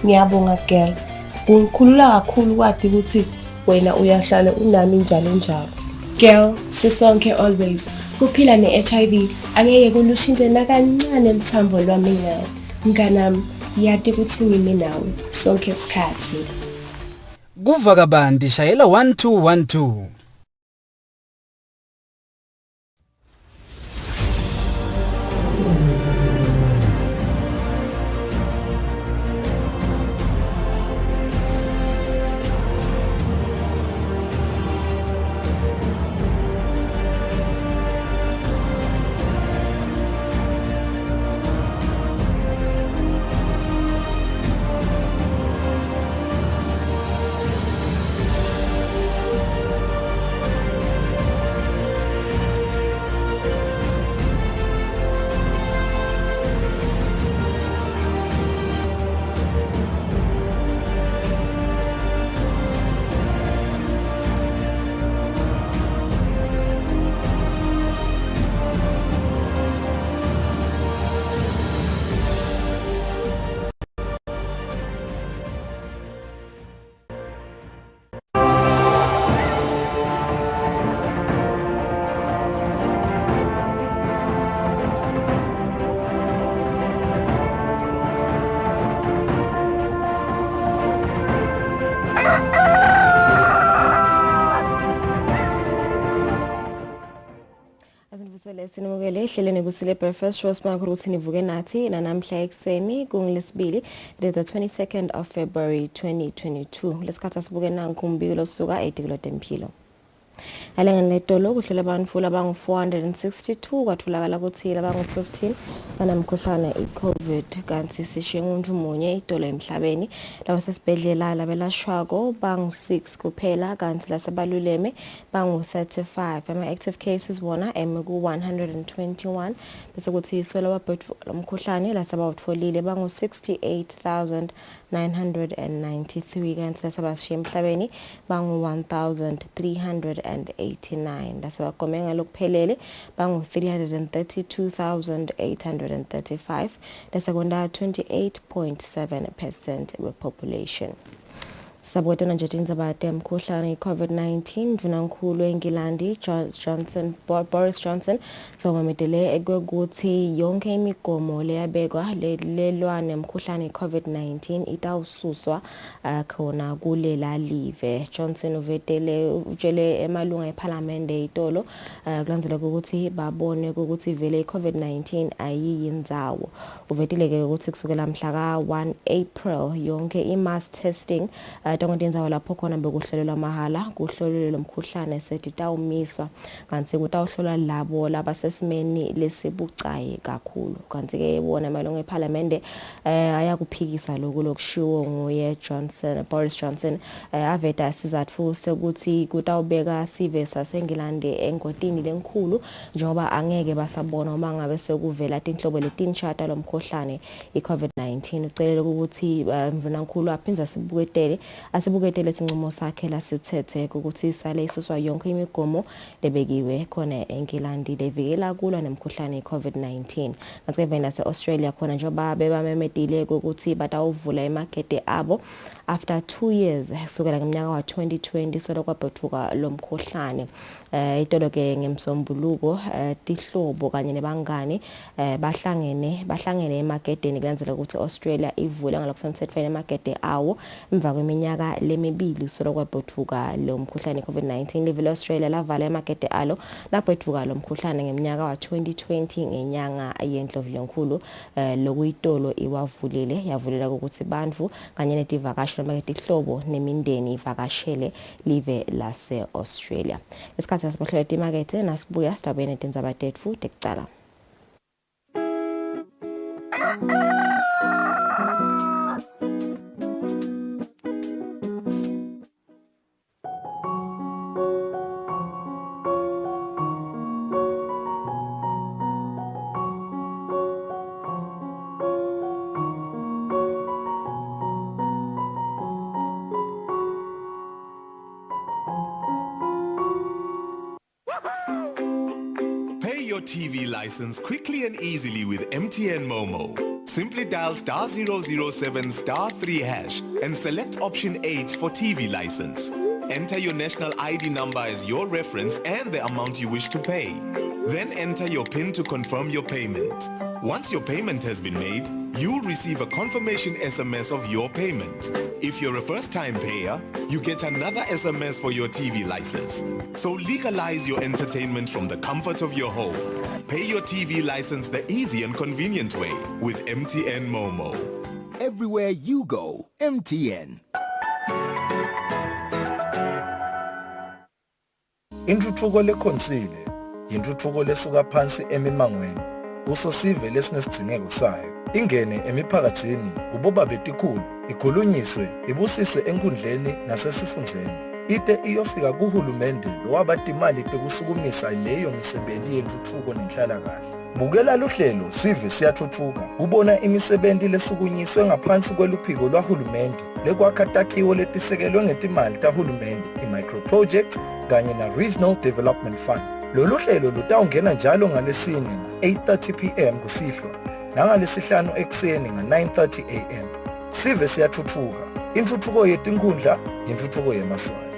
Ngiyabonga girl. Kungikhulula kakhulu kwathi ukuthi wena uyahlala unami njalo njalo. Girl, sisonke always. Kuphila ne-HIV angeke kulushintshe nakancane lithambo lwami nawe. Mnganami, yati ukuthi ngimi nawe sonke isikhathi. Kuva kabandi shayela 1212. Sinimukele ehlelweni Kusile Breakfast Show sibanga ukuthi nivuke nathi namhla ekseni kunglesibili the 22nd of February 2022 lesikhathi sibuke nankumbiko suka eDikilo Tempilo. Alengani letolo kuhlela abantu labangu 462 kwatholakala ukuthi labangu 15 banamkhuhlane iCovid kanti sishiye umuntu munye idolo emhlabeni lawa sesibhedlela labelashwako bangu 6 kuphela kanti lasebaluleme bangu 35 ama active cases bona ku 121 bese kuthi isola wabhotfu lomkhuhlane lasebawutfolile bangu 68,993 kanti lasebashiye emhlabeni bangu 1,389 lasebagome ngalokuphelele bangu 332,835 lasekonda 28.7% wepopulation. Sabotana nje tindzabate mkhuhlane iCovid-19 mvunankulu eNgilandi Boris Johnson somametele ekwekuthi yonke imigomo leyabekwa lelwane mkhuhlane iCovid-19 itawususwa khona kulela live. Johnson utshele emalunga eParliament itolo kulandzela ukuthi babone ukuthi vele iCovid-19 ayiyindzawo. Uvetile ke ukuthi kusukela mhla ka 1 April yonke i-mass testing tongotindzawo lapho khona bekuhlolelwa mahala kuhlolelwe lomkhuhlane sethi tawumiswa kanti kutawuhlolwa labo labasesimeni lesibucayi kakhulu kanti ke bona malunga eParliament ayakuphikisa lokho lokushiwo nguye Boris Johnson aveta sizatfu sekuthi kutawubeka sive saseNgilandi engotini lenkulu njengoba angeke basabona uma ngabe sekuvela tinhlobo letinshata lomkhuhlane iCovid-19 ucelele ukuthi mvunankulu aphinza asibuketele sinqumo sakhe lasithethe ukuthi sale isuswa yonke imigomo lebekiwe khona eNgilandi levikela kulwa nemkhuhlane iCovid-19 kanti vena seAustralia khona njengoba bebamemetile ukuthi batawuvula emakete abo after 2 years kusukela ngeminyaka wa 2020 sola kwabhothuka lomkhuhlane itolo ke ngemsombuluko tihlobo kanye nebangani bahlangene emaketeni kulandzela ukuthi Australia ivule ngalokusemthethweni emakete awo emva kweminyaka lemibili sola kwabhothuka lo mkhuhlane iCovid-19 livele Australia lavala emakete alo labhothuka lo mkhuhlane ngeminyaka wa 2020 ngenyanga yeNdlovulenkhulu lokuyitolo iwavulile yavulela ukuthi bandvu kanye netivakashi emakete ihlobo nemindeni ivakashele live lase Australia. Isikhathi sasibahlela imakete nasibuya sitabene tindzaba tetfu tekucala. Pay your TV license quickly and easily with MTN Momo. Simply dial *007 *3 hash and select option 8 for TV license. Enter your national ID number as your reference and the amount you wish to pay. Then enter your PIN to confirm your payment. Once your payment has been made, you'll receive a confirmation SMS of your payment. If you're a first-time payer, you get another SMS for your TV license. So legalize your entertainment from the comfort of your home. Pay your TV license the easy and convenient way with MTN Momo. Everywhere you go, MTN. Intuthuko lekhonsile yintuthuko lesuka phansi emimangweni usosive lesinesidingeko sayo ingene emiphakathini uboba betikhulu ikhulunyiswe ibusise enkundleni nasesifundeni ite iyofika kuhulumende lowabatimali tekusukumisa leyo misebenzi yentuthuko nenhlalakahle bukela luhlelo sive siyathuthuka ubona imisebenzi lesukunyiswe ngaphansi kweluphiko lwahulumende lekwakha takhiwo letisekelwe ngetimali tahulumende i-micro projects kanye na-Regional Development Fund. Lolu hlelo lutawungena njalo ngalesine nga-8:30 p.m. kusihlwa nangalesihlanu ekuseni nga-9:30 a.m. Sive siyathuthuka. Intuthuko yetinkundla, intuthuko yemaswali.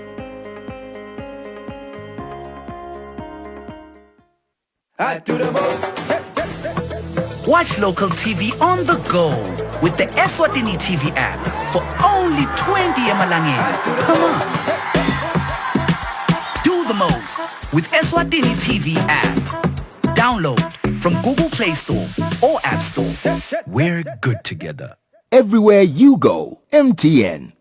Watch local TV on the go with the Eswatini TV app for only 20 emalangeni. Come on. Do the most with Eswatini TV app. Download from Google Play Store or App Store. We're good together. Everywhere you go, MTN.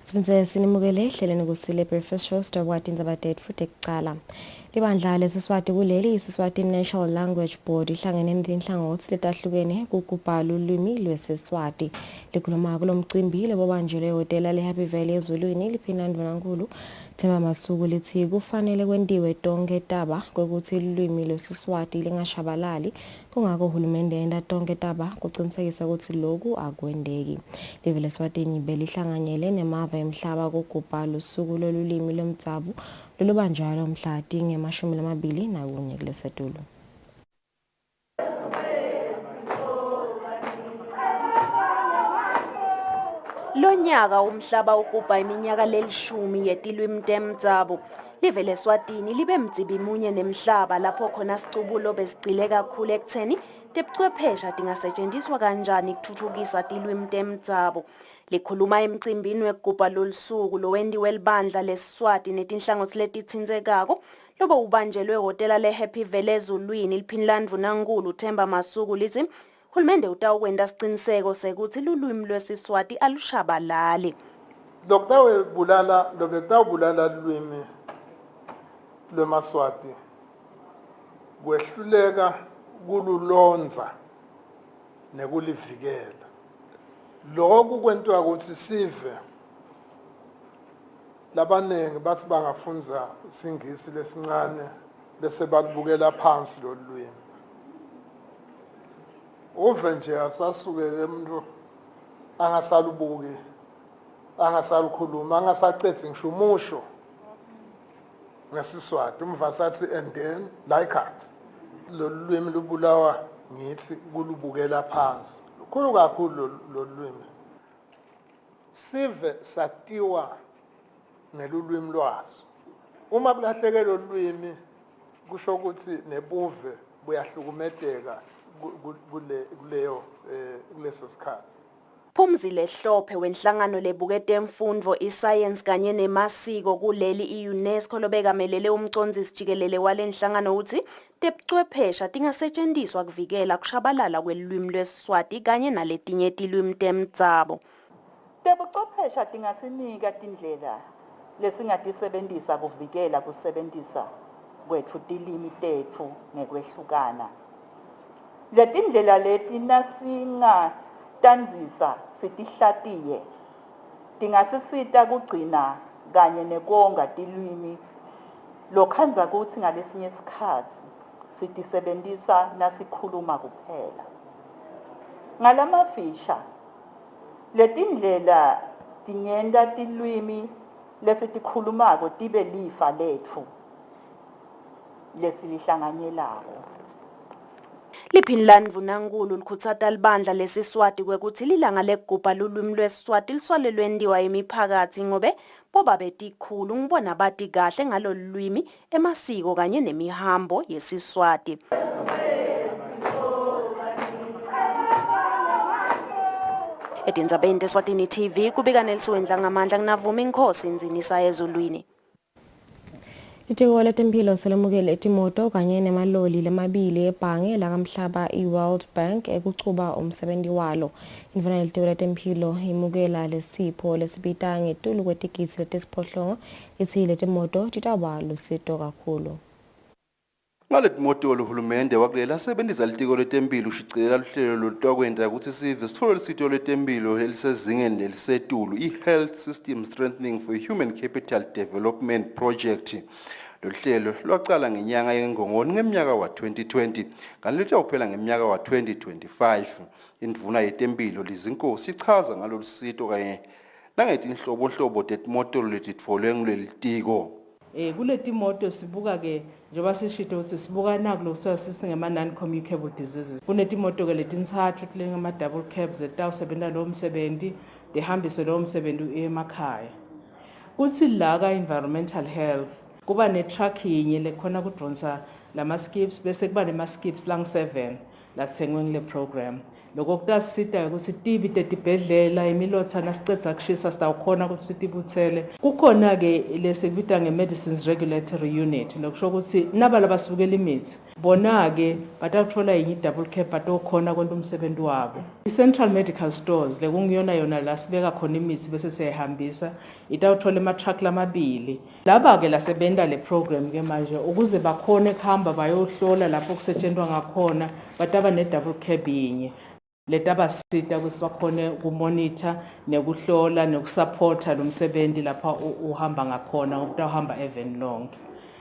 Sibonise sinimukele ehleleni Kusile Breakfast Show Eswatini zabadet futhi ekucala. Libandla lesiswati kuleli isiswatini National Language Board ihlangene nezinhlangothi letahlukene ukubhala ulimi lwesiswati. Likhuluma kulomcimbi lobanjele ehotela leHappy Valley ezulwini liphinandwa nankulu Thema Masuku lithi kufanele kwendiwe tonke taba ukuthi ulimi lwesiswati lingashabalali kungako uhulumende yenda tonke taba kuqinisekisa ukuthi lokhu akwendeki. Live leSwatini belihlanganyele nemava emhlaba kokubhala usuku lolulimi lomtsabu lolubanjalo mhla tinge-21 kuleSetulo. Lonyaka umhlaba ukubha iminyaka lelishumi yetilwimi temtsabo. Live leSwatini libe mdzibimunye nemhlaba lapho khona sicubulo besicile kakhulu ekutheni tebuchwephesha tingasetshenziswa kanjani ukuthuthukisa tilwimi temtsabo. Likhuluma emcimbini wekugubha lolusuku lowendiwe libandla leSiswati netinhlangothi letithinzekako lobo ubanjelwe ehotela leHappy Valley ezulwini liphinlandvu nankulu Themba Masuku lithi uhulumende utawukwenda siciniseko sekuthi lulwimi lwesiswati alushabalali. Lokutawubulala lulwimi lwemaswati kwehluleka kululonza nekulivikela. Lokhu kwentiwa ukuthi sive labanenge bathi bangafundza isingisi lesincane bese balibukela phansi lolwimi. Uve nje asasukele umuntu angasalubuki angasalukhuluma angasaqedzi ngisho umusho ngesiswati umvasathi and then like that lolwimi lubulawa ngithi kulubukela phansi lukhulu kakhulu lolwimi sive satiwa nelulwimi lwaso uma kulahleke lolwimi kusho ukuthi nebuve buyahlukumedeka kuleso sikhathi. Phumzile Hlophe wenhlangano lebukete emfundvo iscience kanye nemasiko kuleli iUNESCO lobekamelele umcondzisi jikelele walenhlangano uthi tebuchwephesha tingasetshenziswa kuvikela kushabalala kwelulwimi lwesiswati kanye naletinye tilwimi temtsabo. Tebuchwephesha tingasinika tindlela lesingatisebentisa kuvikela kusebentisa kwetfu tilimi tetfu ngekwehlukana. Letindlela leti nasinga tanzisa sitihlatiye tingasisita kugcina kanye nekonga tilwimi lokhandza kutsi ngalesinye isikhatsi sitisebentisa nasikhuluma kuphela. Ngalamafisha letindlela tingenta tilwimi lesitikhulumako tibe lifa letfu lesilihlanganyelako. Liphinla Ndvunankhulu likhutsata libandla leSiswati kwekuthi lilanga lekugubha lulwimi lweSiswati lisuke lwentiwa imiphakatsi ngobe boba betikhulu ngibona bati kahle ngalo lulwimi emasiko kanye nemihambo yeSiswati. Etindzabeni teSwatini TV kubika Nelisiwendla ngamandla nginavuma inkhosi inzinisa ezulwini. Litiko letemphilo selemukele itimoto kanye nemaloli lamabili ebhange lakamhlaba i-World Bank ekucuba umsebenzi walo. Indvuna yelitiko letemphilo imukela lesipho lesibita ngetulu kwetikitsi letisiphohlongo ithi letimoto titaba lusito kakhulu. Ngaletimoto lohulumende wakulela asebenzisa litiko letempilo ushicilela luhlelo lolutakwenda ukuthi sive sithole lisito letempilo elisezingeni elisetulu i-Health System Strengthening for Human Capital Development Project. Lohlelo lwaqala ngenyanga yeNgongoni ngeminyaka wa-2020 kanti litawuphela ngeminyaka wa-2025. Indvuna yetempilo Lizinkosi ichaza ngalolu sito kanye nangetinhlobo tetimoto letitfolwe nguleli tiko. Kuleti moto sibuka ke njengoba sishito sibuka nakulo sisingema non-communicable diseases. Kunetimoto ke letintsathu kulengama double cabs etawusebenza lo msebenzi dihambise lo msebenzi emakhaya. Kuthi la ka environmental health kuba netruck yinye lekhona kudronsa lama skips bese kuba nema skips lang 7 lathengwe ngile program. Lokho kutasita ukuthi tibi tetibhedlela imilotha nasicetha kushisa sitawukhona ukuthi sitibuthele. Kukhona ke lesekubita nge-medicines regulatory unit lokusho ukuthi naba labasibukela imithi bona ke batawuthola yinye double cap batokhona kwenta umsebenzi wabo. I-central medical stores lekungiyona yona la sibeka khona imithi bese siyahambisa itawuthola ama-truck lamabili. Laba ke lasebenta le program ke manje ukuze bakhone kuhamba bayohlola lapho kusetshenzwa ngakhona bataba ne-double cab yinye. Letabasita ukuthi bakhone kumonitor nekuhlola nekusupporta lo msebenzi lapha uhamba ngakhona ukutahamba even lonke.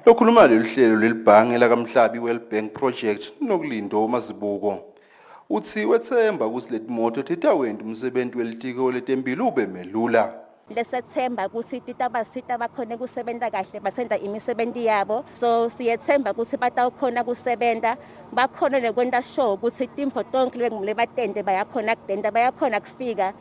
Lokhuluma lolu hlelo lelibhange lakamhlaba i-World Bank Project nokulindo uMazibuko uthi wethemba ukuthi letimoto titawenda umsebenzi welitiko letempilo ube melula. Lesethemba ukuthi titabasita bakhone kusebenza kahle basenda imisebenzi yabo, so siyethemba ukuthi batawukhona kusebenza bakhona nekwenta show ukuthi timpo tonke lebatende bayakhona kudenda bayakhona kufika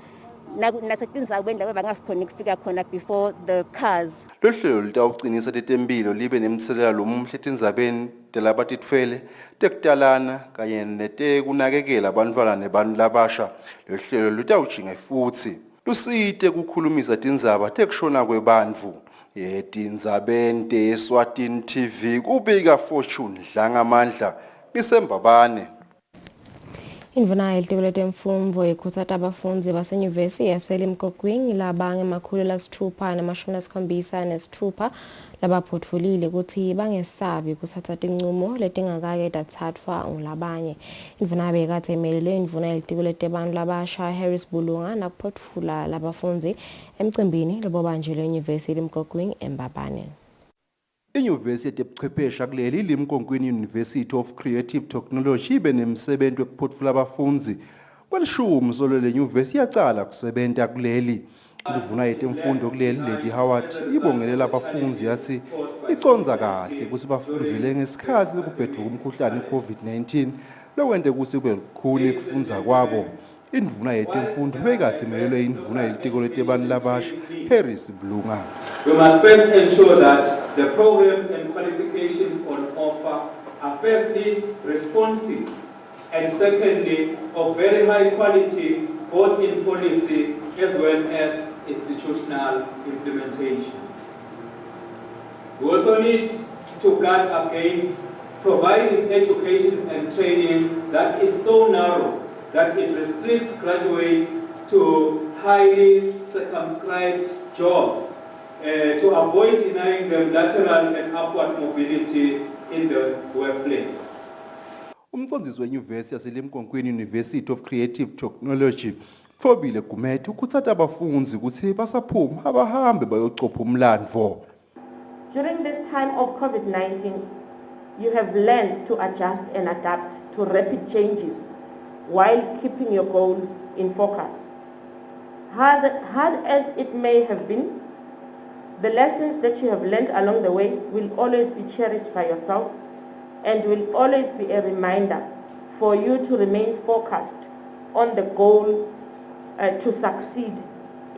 nasetindzaweni lapho bangakhona kufika khona before the cars. Lo hlelo litawucinisa tetempilo libe nemthelela lomuhle etindzabeni telabatitfwele tekutalana kanye netekunakekela abantwana nebantu labasha. Lo hlelo litawujinga futhi lusite kukhulumisa tindzaba tekushona kwebantfu. Yetindzabeni teSwatini TV kubika Fortune Dlangamandla Bisembabane. Indvuna yelitiko letemfundvo ikhutsata abafundzi basenyuvesi yaseLimpopo labanga emakhulu lasithupha namashumi lasikhombisa nesithupha labaphotfulile ukuthi bangesabi kuthatha tincumo letingakake tatsatfwa ngulabanye. Indvuna bekade emelele indvuna yelitiko letebantfu labasha Harris Bulunga nakuphotfula labafundzi emcimbini lobobanjelwe enyuvesi Limpopo eMbabane. Inyuvesi yetebuchwephesha kuleli Limpopo University of Creative Technology ibe nemsebenzi wekuphotfula abafundzi kwelishumi solo le nyuvesi yacala kusebenta kuleli. Indvuna yetemfundo kuleli Lady Howard ibongelela abafundzi yathi icondza kahle ukuthi bafundzele ngesikhathi kubhedvuka umkhuhlane i-COVID-19 lokwente ukuthi kube kukhulu kufundza kwabo. Indvuna yetemfundo bekade imelelwe indvuna yelitiko letebantfu labasha Harris Bulunga. We must first ensure that the programs and qualifications on offer are firstly responsive and secondly of very high quality both in policy as well as institutional implementation. We also need to guard against providing education and training that is so narrow that it restricts graduates to highly circumscribed jobs to avoid denying them lateral and upward mobility in the workplace. Umqondisi wenyuvesi yaseLimpopo University of Creative Technology Thobile Gumede ukuthatha abafundi ukuthi basaphuma abahambe bayocopha umlandvo. During this time of COVID-19, you have learned to adjust and adapt to rapid changes while keeping your goals in focus. Hard as it may have been, the lessons that you have learned along the way will always be cherished by yourselves and will always be a reminder for you to remain focused on the goal to succeed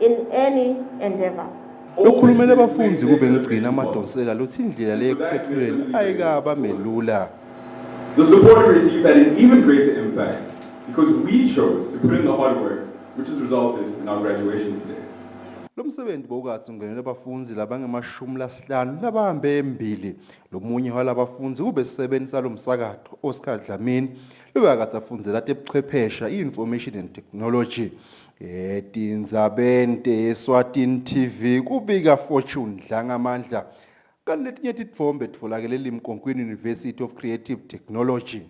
in any endeavor. Lokhulumela abafundi kube ngigcina amadonsela lothi indlela le ekuphethelweni ayikaba melula. The support we received had an even greater impact because we chose to put in the hard work, which has resulted in our graduation today. Lo msebenzi bokathi ungenele abafundi labangamashumi labahambe embili. Lomunye walabafundi kube sisebenzisa lo msakatho Oscar Dlamini lobakathi afundzela ebuchwephesha information and technology. Tindzabente Eswatini TV kubika Fortune Dlangamandla kanti letinye titfombe titfolakele eLimpopo University of Creative Technology.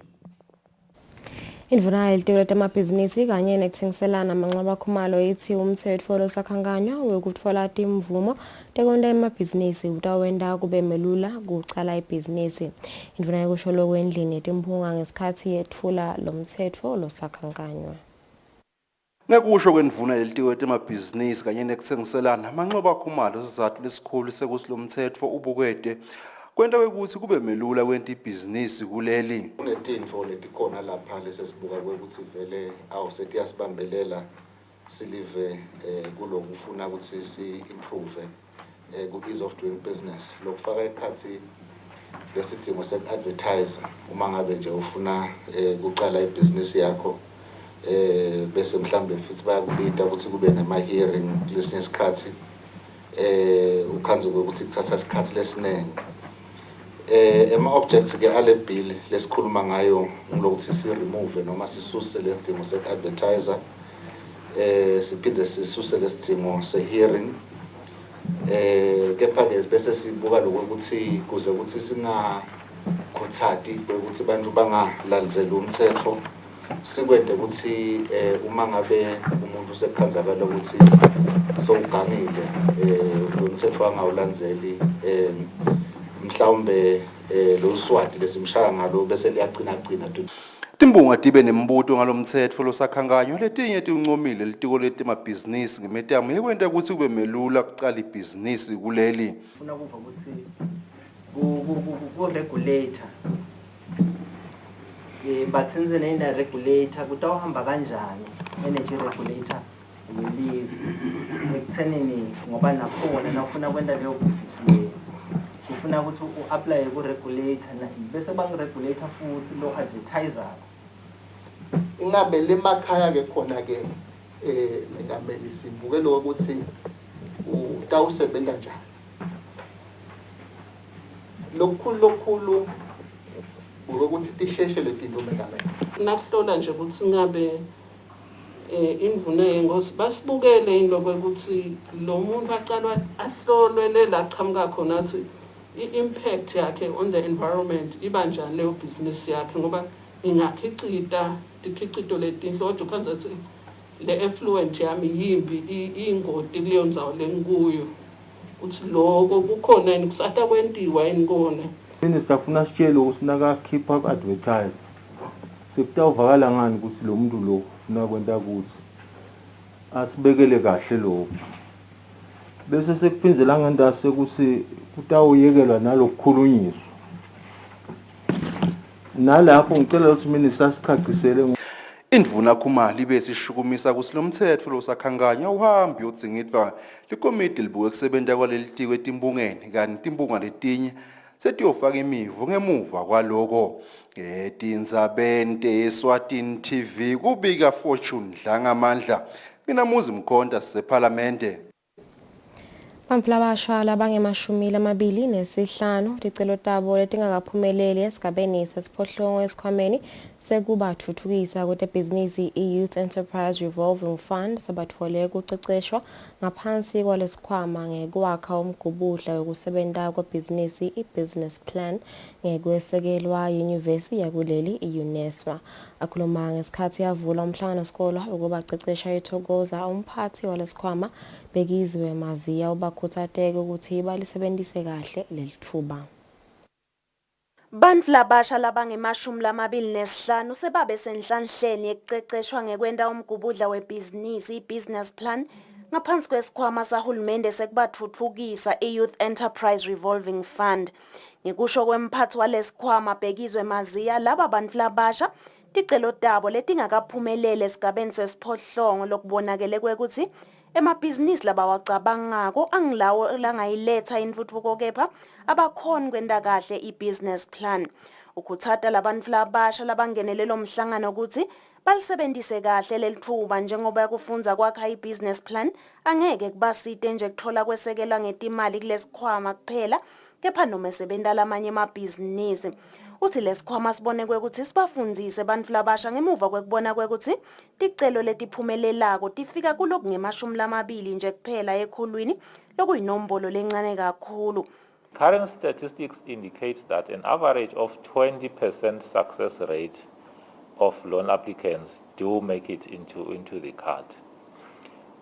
Indvuna yelitiko letemabhizinisi kanye nekutsengiselana manxeba khumalo ithi umtsetfo losakhanganywa wekutfola timvumo tekwenta emabhizinisi utawenta kube melula kucala ibhizinisi. Indvuna yekusho lokhu endlini yetimphunga ngesikhatsi yetfula lo mtsetfo losakhanganywa. Ngekusho kwendvuna yelitiko letemabhizinisi kanye nekutsengiselana amanxeba khumalo sizathu lesikhulu sekuthi lo mtsetfo ubukete kwenta ukuthi kube melula kwenta ibhizinisi kuleli. Kunetintfo letikhona lapha lesesibuka ukuthi vele awusetiyasibambelela silive kulokufuna ukuthi si-improve ku-ease of doing business. Lokufaka ekhathi lesidingo sek-advertise uma ngabe nje ufuna kuqala ibhizinisi yakho bese mhlambe futhi bayakubita ukuthi kube nema-hearing kulesinye isikhathi ukhanze ukuthi kuthatha isikhathi lesinenge. Ema-objects ke ale bill lesikhuluma ngayo ngilokuthi si-remove noma sisuse lesidingo sek-advertiser siphinde sisuse lesidingo se-hearing kepha-ke bese sibuka lokuthi kuze ukuthi singakhothati ukuthi abantu bangalandeli umthetho sikwende ukuthi uma ngabe umuntu sekukhanzakala ukuthi sowugangile umthetho angawulandzeli mhlawumbe lo swati lesimshaya ngalo bese liyagcina Timbunga tibe nembuto ngalomtsetfo losakhanganywa letinye tiuncomile litiko letemabhizinisi ngemetamu yekwenta ukuthi kube melula kucala ibhizinisi kuleli. Funa kuva ukuthi ku-regulator batsenze regulator kutawuhamba kanjani energy regulator will ekuthenini ngoba nakhona nafuna kwenta leyo business ufuna ukuthi u-apply ku-regulator bese bangu-regulator futhi lo advertiser. Ingabe lemakhaya ke khona ke ngameli sibuke lo ukuthi utawusebenza njani. Lokhulu ukuthi tisheshe letinto mengameli. Nakuhlola nje ukuthi ngabe indvuna yengosi basibukele indlobo ukuthi lo muntu aqalwa ahlolwe lela qhamuka khona athi i-impact yakhe on the environment iba njani leyo business yakhe ngoba ingakhicita tikhiqito letinhle kodwa kwanza ukuthi le effluent yami yimbi ingoti kuleyo ndzawo lengikuyo ukuthi lokho kukhona yini kusata kwentiwa yini kona. Minister funa sitshele ukuthi nakakhipha ku-advertise sekutawuvakala ngani ukuthi lo muntu lo funa kwenta ukuthi asibekele kahle lokho bese sekuphinzela ngandase ukuthi kutawuyekelwa nalokukhulunyiswa nalapho ngicela ukuthi minister asichagisele. Indvuna khumali bese ishukumisa ukuthi lo mtsetfo losakhanganywa uhambe uyodzingidwa likomiti libuke kusebenta kwaleli tiko etimbungeni kanti timbunga letinye setiyofaka imivu ngemuva kwaloko. Tindzabente Eswatini TV kubika Fortune Dlangamandla. Mina Muzi Mkhonda sisephalamende. Bamphula abasha labange-25 ticelo tabo letingakaphumeleli esigabeni sesiphohlongo esikhwameni sekubathuthukisa kwetebhizinisi i-Youth Enterprise Revolving Fund sabatfole kuceceshwa ngaphansi kwalesikhwama ngekwakha umgubudla wokusebenta kwebhizinisi i-business plan ngekwesekelwa yinyuvesi yakuleli i-UNESWA. Akhuluma ngesikhathi yavula umhlangano sikolo ukubacecesha ethokoza umphathi walesikhwama Bekizwe Maziya ubakhuthateke ukuthi balisebentise kahle leli thuba. Bantfu labasha labangama-25 sebabe senhlanhleni yekuceceshwa ngekwenta umgubudla webhizinisi i-business plan ngaphansi kwesikhwama sahulumende sekubatfutfukisa i-Youth Enterprise Revolving Fund. Ngekusho kwemphathi walesikhwama Bekizwe Maziya, laba bantfu labasha ticelo tabo letingakaphumelele esigabeni sesiphohlongo lokubonakele kwekuthi emabhizinisi labawacabangako angilawo langayiletha intfutfuko kepha abakhona kwenta kahle i-business plan. Ukhuthata labantfu labasha labangenelelo mhlangano ukuthi balisebentise kahle lelithuba njengoba kufunza kwakha i-business plan angeke kubasite nje kuthola kwesekela ngetimali kulesikhwama kuphela kepha noma sebenta lamanye emabhizinisi. Uthi lesikhwama sibone kwekuthi sibafundzise bantfu labasha ngemuva kwekubona kwekuthi ticelo letiphumelelako tifika kulokungema-20 nje kuphela ekhulwini lokuyinombolo lencane kakhulu. Current statistics indicate that an average of 20% success rate of loan applicants do make it into the card.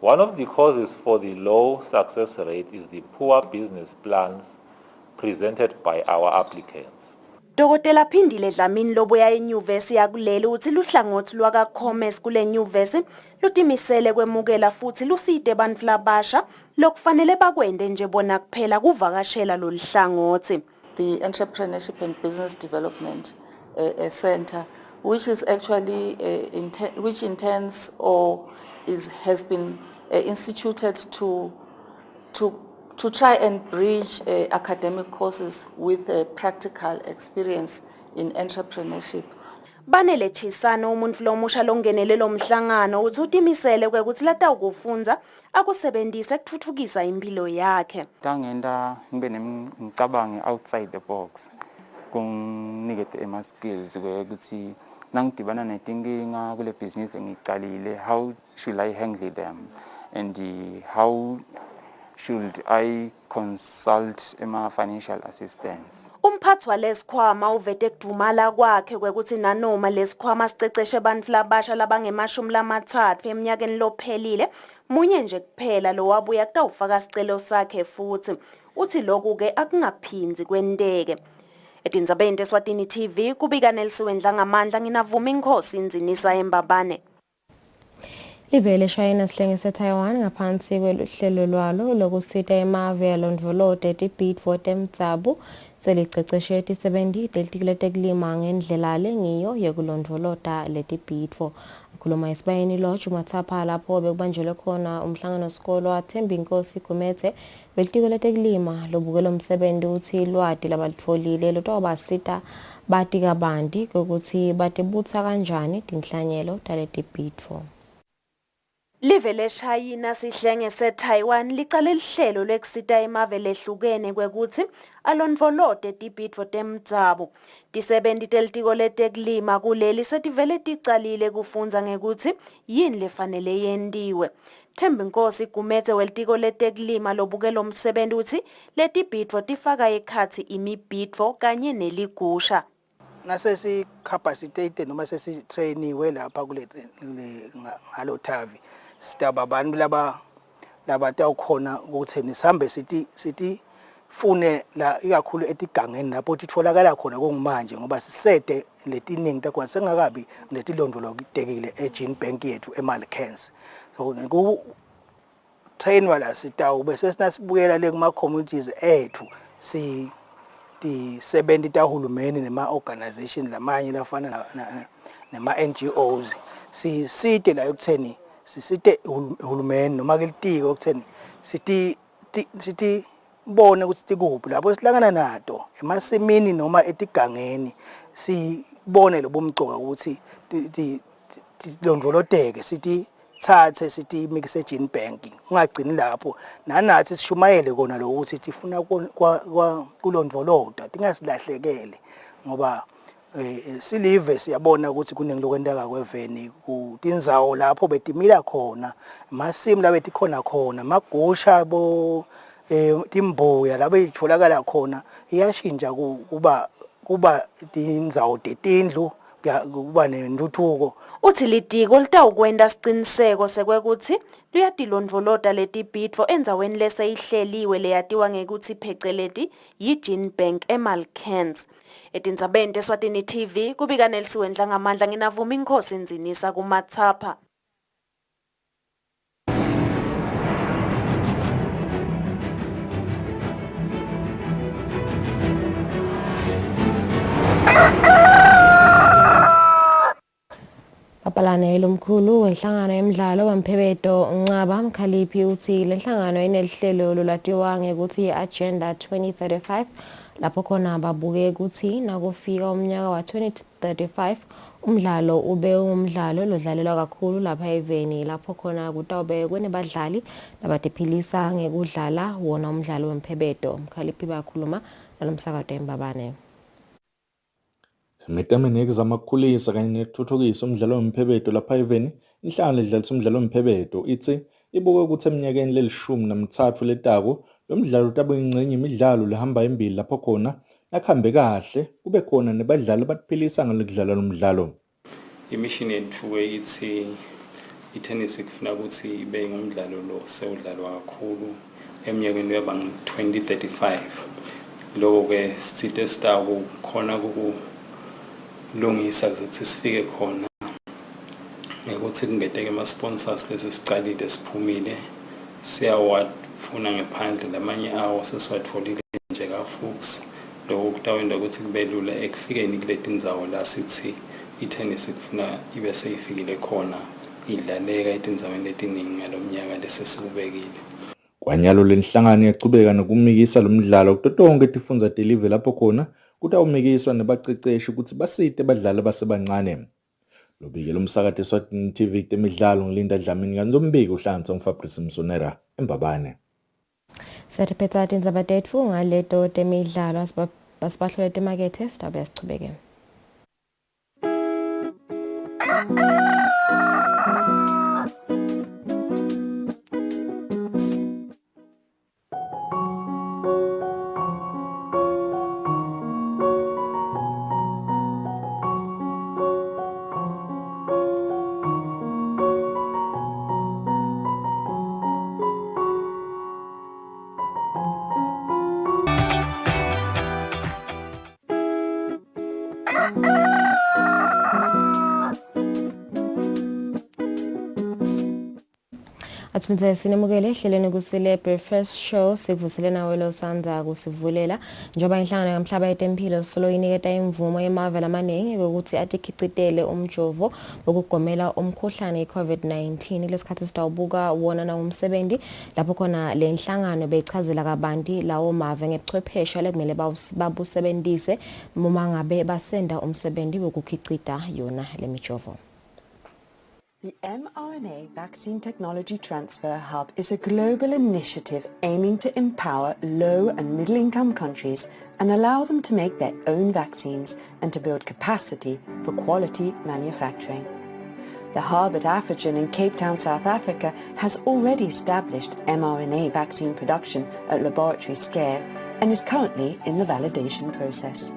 One of the causes for the low success rate is the poor business plans presented by our applicants. Dokotela Phindile Dlamini lobuya enyuvesi yakuleli uthi luhlangothi lwaka-commerce kule nyuvesi lutimisele kwemukela futhi lusite bantfu labasha lokufanele bakwende nje bona kuphela kuvakashela loluhlangothi. The Entrepreneurship and Business Development Center, which is actually which intends or has been instituted to try and bridge academic courses with practical experience in entrepreneurship. Banele Chisano umuntu lomusha longenelelo mhlangano uthi utimisele kwekuthi latawukufunza akusebenzise ekuthuthukisa impilo yakhe. Tangenda ngibe nemicabango outside the box. Kunginikete ama skills ukuthi nangidibana netinkinga kule business engicalile, how should I handle them and how should I consult ema financial assistance. Umphathi walesikhwama uvete kudumala kwakhe kwekuthi nanoma lesikhwama siceceshe bantfu labasha labangema-30 eminyakeni lophelile munye nje kuphela lo wabuya kutawufaka sicelo sakhe futhi uthi lokhu ke akungaphinzi kwenteke. Etindzabeni Eswatini TV kubika Nelisiwendla ngamandla nginavuma inkhosi inzinisa embabane. Livele China sihlengise Taiwan ngaphansi kwehlelo lwalo lokusita emave alondvolode tibhid for temtsabu seliceceshe tisebenti telitiletekulima ngendlela lengiyo yekulondvolota letibhid for. Akhuluma esibayeni Lodge uMathapha lapho bekubanjelwe khona umhlangano sikolo athemba inkosi Gumede belitiko letekulima lobukela umsebenzi uthi lwati labalitfolile lotawubasita bati kabanti kokuthi batibutsa kanjani tinhlanyelo taletibhid for. Livele China sihlengise Taiwan licale lihlelo lekusita emave lehlukene kwekuthi alondvolode tibhid for temtsabu. Tisebenti telitiko letekulima kuleli setivele ticalile kufunza ngekuthi yini lefanele yentiwe. Themba inkosi Gumede welitiko letekulima lobukela umsebenzi uthi letibhid for tifaka ekhatsi imibhidvo kanye neligusha. Nasesi capacitate noma sesi trainiwe lapha kule ngalo Tavi. Sitaba abantu laba tawukhona ukuthi nisambe sithi fune la ikakhulu etigangeni lapho titfolakala khona kungumanje ngoba sisede letiningi takhona sengakabi letilondolokekile eGene Bank yethu eMalkens. So ku trainwa la sitawu bese sinasibuyela le kuma communities ethu si ti 70 tahulumeni nema organization lamanye lafana nema NGOs sisite la ekutheni sisite uhulumeni noma ke litiko ukutheni sithi bone ukuthi tikuphi lapho sihlangana nato emasimini noma etigangeni sibone lobumcoka ukuthi tilondvoloteke sithi thathe sithi mixe eGene Bank ungagcini lapho nanathi sishumayele kona lo ukuthi sifuna kulondvolota tingasilahlekele ngoba silive siyabona ukuthi kunengilokwenteka kweveni kutinzawo lapho betimila khona masimu la betikhona khona magusha bo timbuya la betholakala khona iyashintsha kuba tinzawo tetindlu kuba nentuthuko. Uthi litiko litawukwenta siciniseko sekwekuthi luyatilondvolota letibhidvo endzaweni leseyihleliwe leyatiwa ngekuthi pheceleti yi-Gene Bank eMalcans. Etindzabeni teSwatini TV kubika Nelisiwe Ndlangamandla nginavuma Inkhosi Nzinisa kuMatsapha. Papalane lomkhulu wenhlangano yemidlalo wamphebeto Ncaba Mkhaliphi uthi lenhlangano inelihlelo lolatiwa ngekuthi i-Agenda 2035 lapho khona babuke ukuthi nakufika umnyaka wa 2035 umdlalo ube umdlalo lodlalelwa kakhulu lapha eveni lapho khona kutawube kunebadlali labatiphilisa ngekudlala wona umdlalo wemphebeto. Mkhaliphi bakhuluma nalomsakato eMbabane. Emetameni ekuzama ukukhulisa kanye nekuthuthukisa umdlalo wemphebeto lapha eveni, inhlangano edlalisa umdlalo wemphebeto ithi ibuke ukuthi eminyakeni le-13 letako lo mdlalo utabe ingcenye imidlalo lehamba embili lapho khona akuhambe kahle kube khona nebadlali abaphilisa ngalokudlala lo mdlalo. Imishini yethu ithi itennis kufuna ukuthi ibe ngumdlalo lo sewudlalwa kakhulu eminyakeni yaba ngu-2035. Lokho ke sithithe sitaku khona kulungisa ukuthi sifike khona ukuthi kungeteke ama-sponsors lesicalile siphumile siyawafuna ngephandle lamanye awo sesiwatholile njengafux. Lokho kutawenda ukuthi kube lula ekufikeni kuleti ndzawo la sithi itennis kufuna ibe seyifikile khona idlaleka etindzaweni letiningi ngalomnyaka lesesikubekile. Kwanyalo lenhlangano yaqhubeka nokumikisa lo mdlalo kuto tonke tifundza telive lapho khona kutawumikiswa nebaqeqeshi ukuthi basite badlali basebancane. Lobike lomsakato eSwatini TV temidlalo ngilinda Dlamini kanzombiko uhlanganisa uFabrice Msonera eMbabane. Siyatiphetsa tindzaba tetfu ngaleto temidlalo asibahlole temakethe sitabe sichubeke. Atimidza sinemukele hleleni Kusile Breakfast Show sikuvusile nawe lo sandza kusivulela njoba inhlangano yomhlaba yetempilo solo iniketa imvumo yemave lamaningi ukuthi atikhicitele umjovo wokugomela umkhuhlane i-COVID-19 lesikhathi sitawubuka wona na umsebenzi lapho khona le inhlangano beyichazela kabanti lawo mave ngebuchwepheshe lekumele babusebenzise uma ngabe basenda umsebenzi wokukhicita yona lemijovo. The mRNA Vaccine Technology Transfer Hub is a global initiative aiming to empower low and middle-income countries and allow them to make their own vaccines and to build capacity for quality manufacturing. The hub at Afrigen in Cape Town, South Africa has already established mRNA vaccine production at laboratory scale and is currently in the validation process.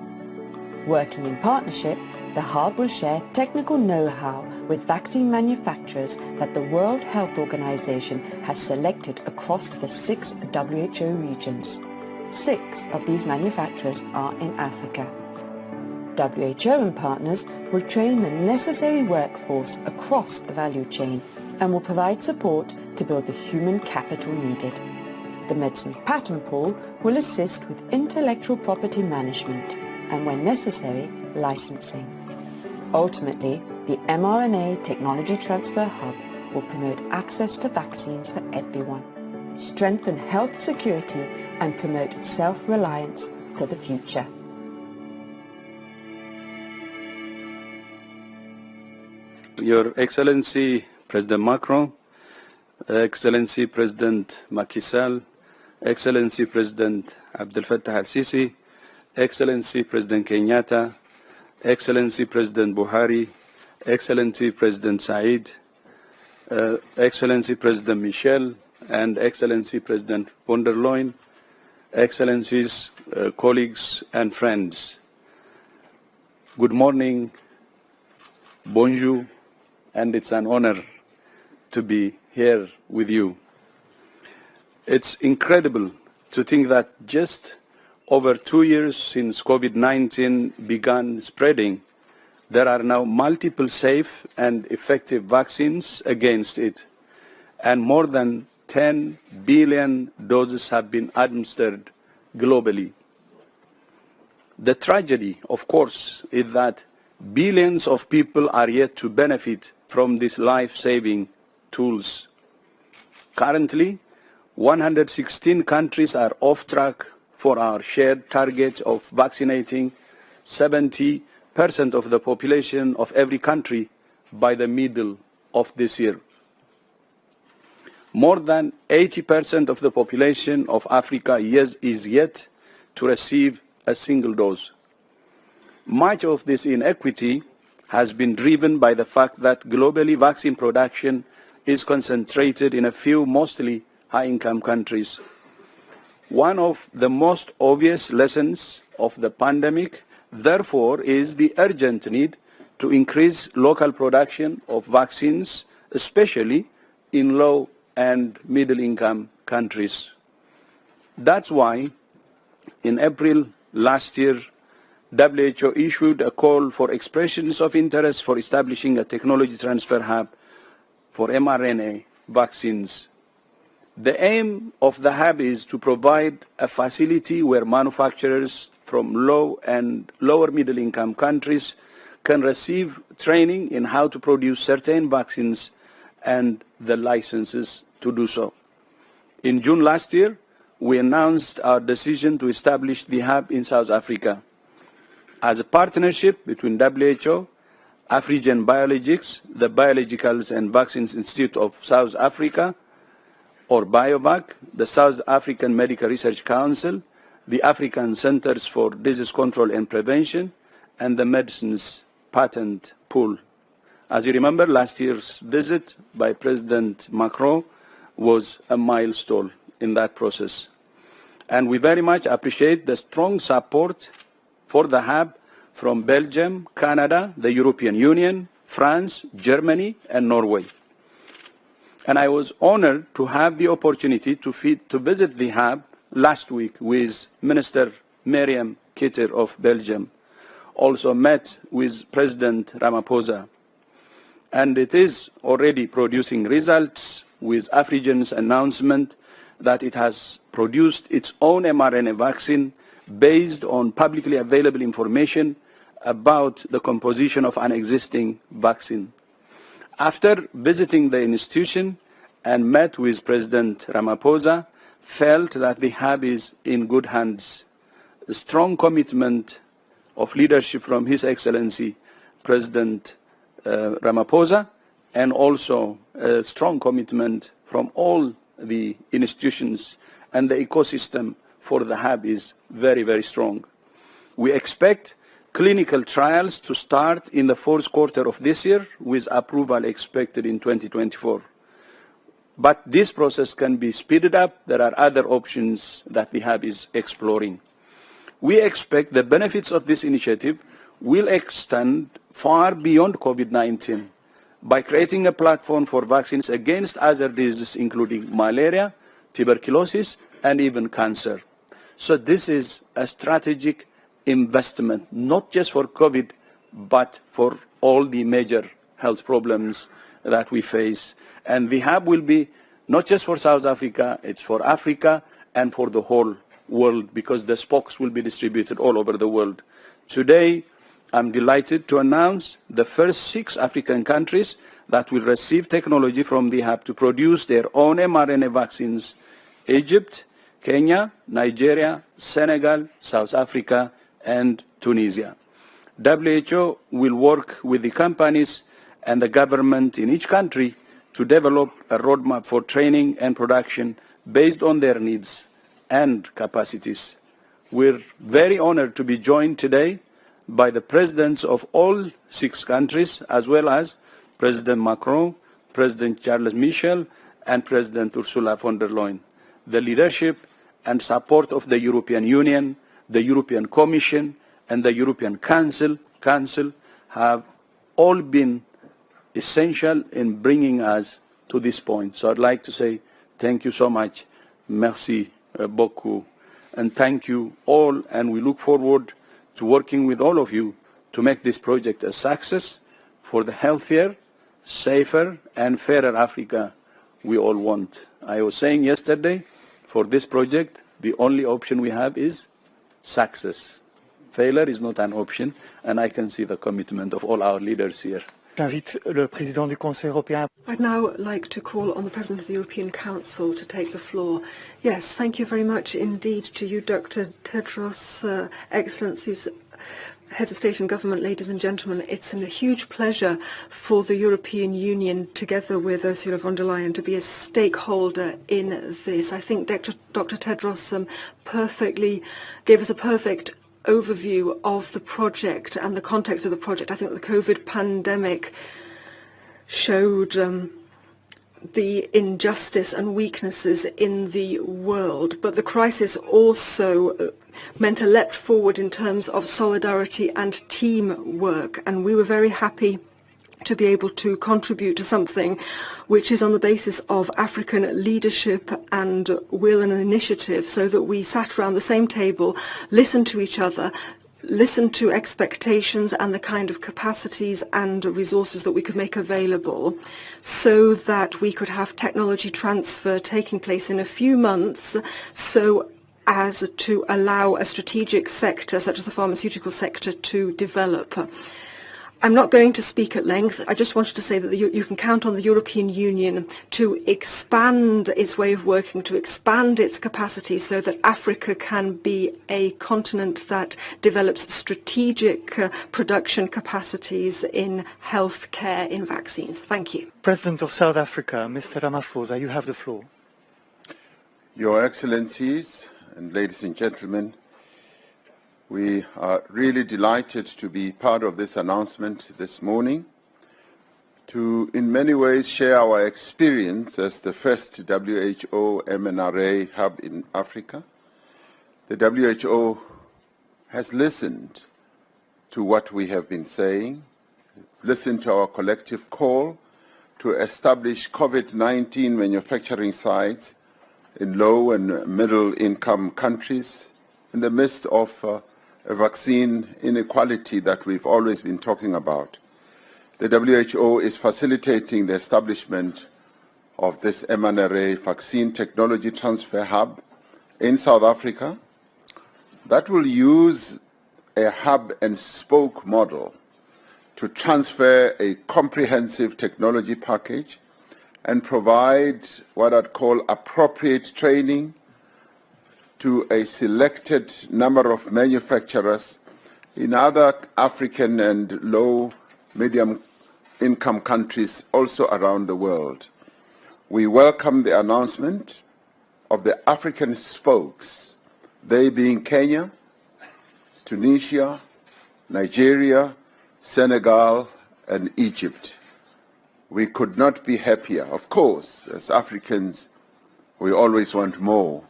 Working in partnership, the hub will share technical know-how with vaccine manufacturers that the World Health Organization has selected across the 6 WHO regions. 6 of these manufacturers are in Africa. WHO and partners will train the necessary workforce across the value chain and will provide support to build the human capital needed. The medicines patent pool will assist with intellectual property management and, when necessary, licensing. Ultimately, the mRNA Technology Transfer Hub will promote access to vaccines for everyone, strengthen health security and promote self-reliance for the future. Your Excellency President Macron, Excellency President Macky Sall, Excellency President Abdel Fattah al-Sisi, Excellency President Kenyatta, Excellency President Buhari, Excellency President Said, Excellency President Michel, and Excellency President von der Leyen, Excellencies, colleagues and friends. Good morning, bonjour, and it's an honor to be here with you. It's incredible to think that just over 2 years since COVID-19 began spreading, there are now multiple safe and effective vaccines against it, and more than 10 billion doses have been administered globally. The tragedy, of course, is that billions of people are yet to benefit from these life-saving tools. Currently, 116 countries are off track for our shared target of vaccinating 70% of the population of every country by the middle of this year. More than 80% of the population of Africa is yet to receive a single dose. Much of this inequity has been driven by the fact that globally vaccine production is concentrated in a few mostly high-income countries. One of the most obvious lessons of the pandemic, therefore, is the urgent need to increase local production of vaccines, especially in low and middle-income countries. That's why, in April last year, WHO issued a call for expressions of interest for establishing a technology transfer hub for mRNA vaccines. The aim of the hub is to provide a facility where manufacturers from low and lower middle income countries can receive training in how to produce certain vaccines and the licenses to do so. In June last year, we announced our decision to establish the hub in South Africa. As a partnership between WHO, Afrigen Biologics, the Biologicals and Vaccines Institute of South Africa, or BioVac, the South African Medical Research Council, the African Centers for Disease Control and Prevention, and the Medicines Patent Pool. As you remember, last year's visit by President Macron was a milestone in that process. And we very much appreciate the strong support for the hub from Belgium, Canada, the European Union, France, Germany, and Norway. And I was honored to have the opportunity to visit the hub last week with Minister Miriam Kitter of Belgium. Also met with President Ramaphosa. And it is already producing results with Afrigen's announcement that it has produced its own mRNA vaccine based on publicly available information about the composition of an existing vaccine. After visiting the institution and met with President Ramaphosa, felt that the hub is in good hands. A strong commitment of leadership from His Excellency President Ramaphosa, and also a strong commitment from all the institutions and the ecosystem for the hub is very, very strong. We expect clinical trials to start in the fourth quarter of this year, with approval expected in 2024. But this process can be speeded up. There are other options that the hub is exploring. We expect the benefits of this initiative will extend far beyond COVID-19 by creating a platform for vaccines against other diseases, including malaria, tuberculosis, and even cancer. So this is a strategic investment, not just for COVID, but for all the major health problems that we face. And the hub will be not just for South Africa, it's for Africa and for the whole world, because the spokes will be distributed all over the world. Today, I'm delighted to announce the first 6 African countries that will receive technology from the hub to produce their own mRNA vaccines: Egypt, Kenya, Nigeria, Senegal, South Africa, and Tunisia. WHO will work with the companies and the government in each country to develop a roadmap for training and production based on their needs and capacities. We're very honored to be joined today by the presidents of all 6 countries, as well as President Macron, President Charles Michel, and President Ursula von der Leyen. The leadership and support of the European Union, the European Commission, and the European Council have all been essential in bringing us to this point. So I'd like to say thank you so much, merci beaucoup, and thank you all, and we look forward to working with all of you to make this project a success for the healthier, safer, and fairer Africa we all want. I was saying yesterday, for this project, the only option we have is success. Failure is not an option, and I can see the commitment of all our leaders here. J'invite le président du Conseil européen. I'd now like to call on the President of the European Council to take the floor. Yes, thank you very much indeed to you, Dr. Tedros, Excellencies, Heads of State and Government, ladies and gentlemen. It's a huge pleasure for the European Union, together with Ursula von der Leyen, to be a stakeholder in this. I think Dr. Tedros perfectly gave us a perfect overview of the project and the context of the project. I think the COVID pandemic showed the injustice and weaknesses in the world, but the crisis also meant a leap forward in terms of solidarity and teamwork, and we were very happy to be able to contribute to something which is on the basis of African leadership and will and initiative, so that we sat around the same table, listened to each other, listened to expectations and the kind of capacities and resources that we could make available, so that we could have technology transfer taking place in a few months, so as to allow a strategic sector such as the pharmaceutical sector to develop. I'm not going to speak at length. I just wanted to say that you can count on the European Union to expand its way of working, to expand its capacity, so that Africa can be a continent that develops strategic production capacities in healthcare, in vaccines. Thank you. President of South Africa, Mr. Ramaphosa, you have the floor. Your Excellencies and ladies and gentlemen, we are really delighted to be part of this announcement this morning, to in many ways share our experience as the first WHO MNRA hub in Africa. The WHO has listened to what we have been saying, listened to our collective call to establish COVID-19 manufacturing sites in low and middle income countries in the midst of a vaccine inequality that we've always been talking about. The WHO is facilitating the establishment of this MNRA vaccine technology transfer hub in South Africa that will use a hub and spoke model to transfer a comprehensive technology package and provide what I'd call appropriate training to a selected number of manufacturers in other African and low, medium income countries also around the world. We welcome the announcement of the African spokes, they being Kenya, Tunisia, Nigeria, Senegal, and Egypt. We could not be happier. Of course, as Africans, we always want more.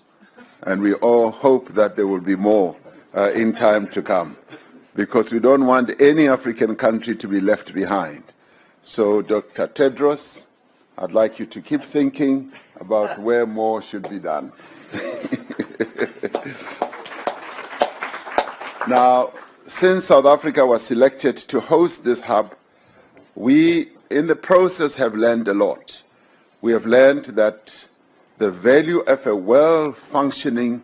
And we all hope that there will be more in time to come, because we don't want any African country to be left behind. So, Dr. Tedros, I'd like you to keep thinking about where more should be done. Now, since South Africa was selected to host this hub, we, in the process, have learned a lot. We have learned that the value of a well-functioning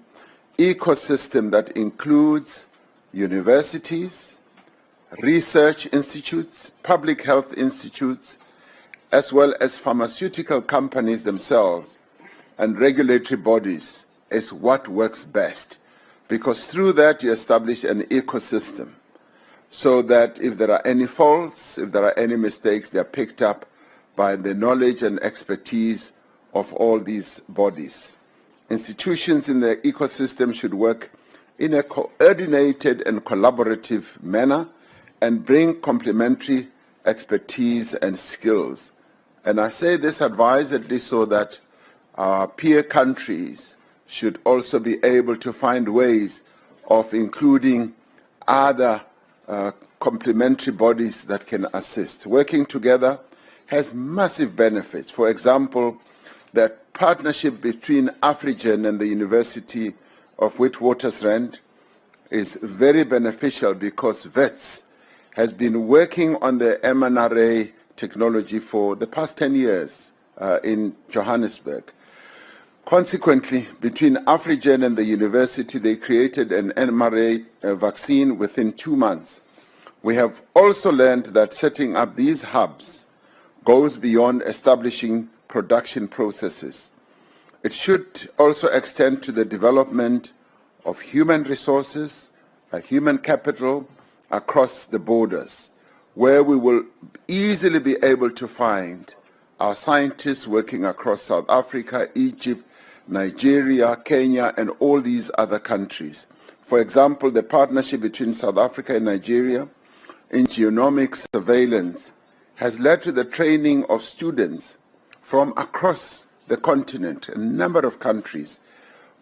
ecosystem that includes universities, research institutes, public health institutes, as well as pharmaceutical companies themselves and regulatory bodies is what works best, because through that you establish an ecosystem so that if there are any faults, if there are any mistakes, they are picked up by the knowledge and expertise of all these bodies. Institutions in the ecosystem should work in a coordinated and collaborative manner and bring complementary expertise and skills. And I say this advisedly so that our peer countries should also be able to find ways of including other complementary bodies that can assist. Working together has massive benefits. For example, the partnership between Afrigen and the University of Witwatersrand is very beneficial because VETS has been working on the mRNA technology for the past 10 years in Johannesburg. Consequently, between Afrigen and the university, they created an mRNA vaccine within 2 months. We have also learned that setting up these hubs goes beyond establishing production processes. It should also extend to the development of human resources, human capital across the borders, where we will easily be able to find our scientists working across South Africa, Egypt, Nigeria, Kenya, and all these other countries. For example, the partnership between South Africa and Nigeria in genomic surveillance has led to the training of students from across the continent, a number of countries.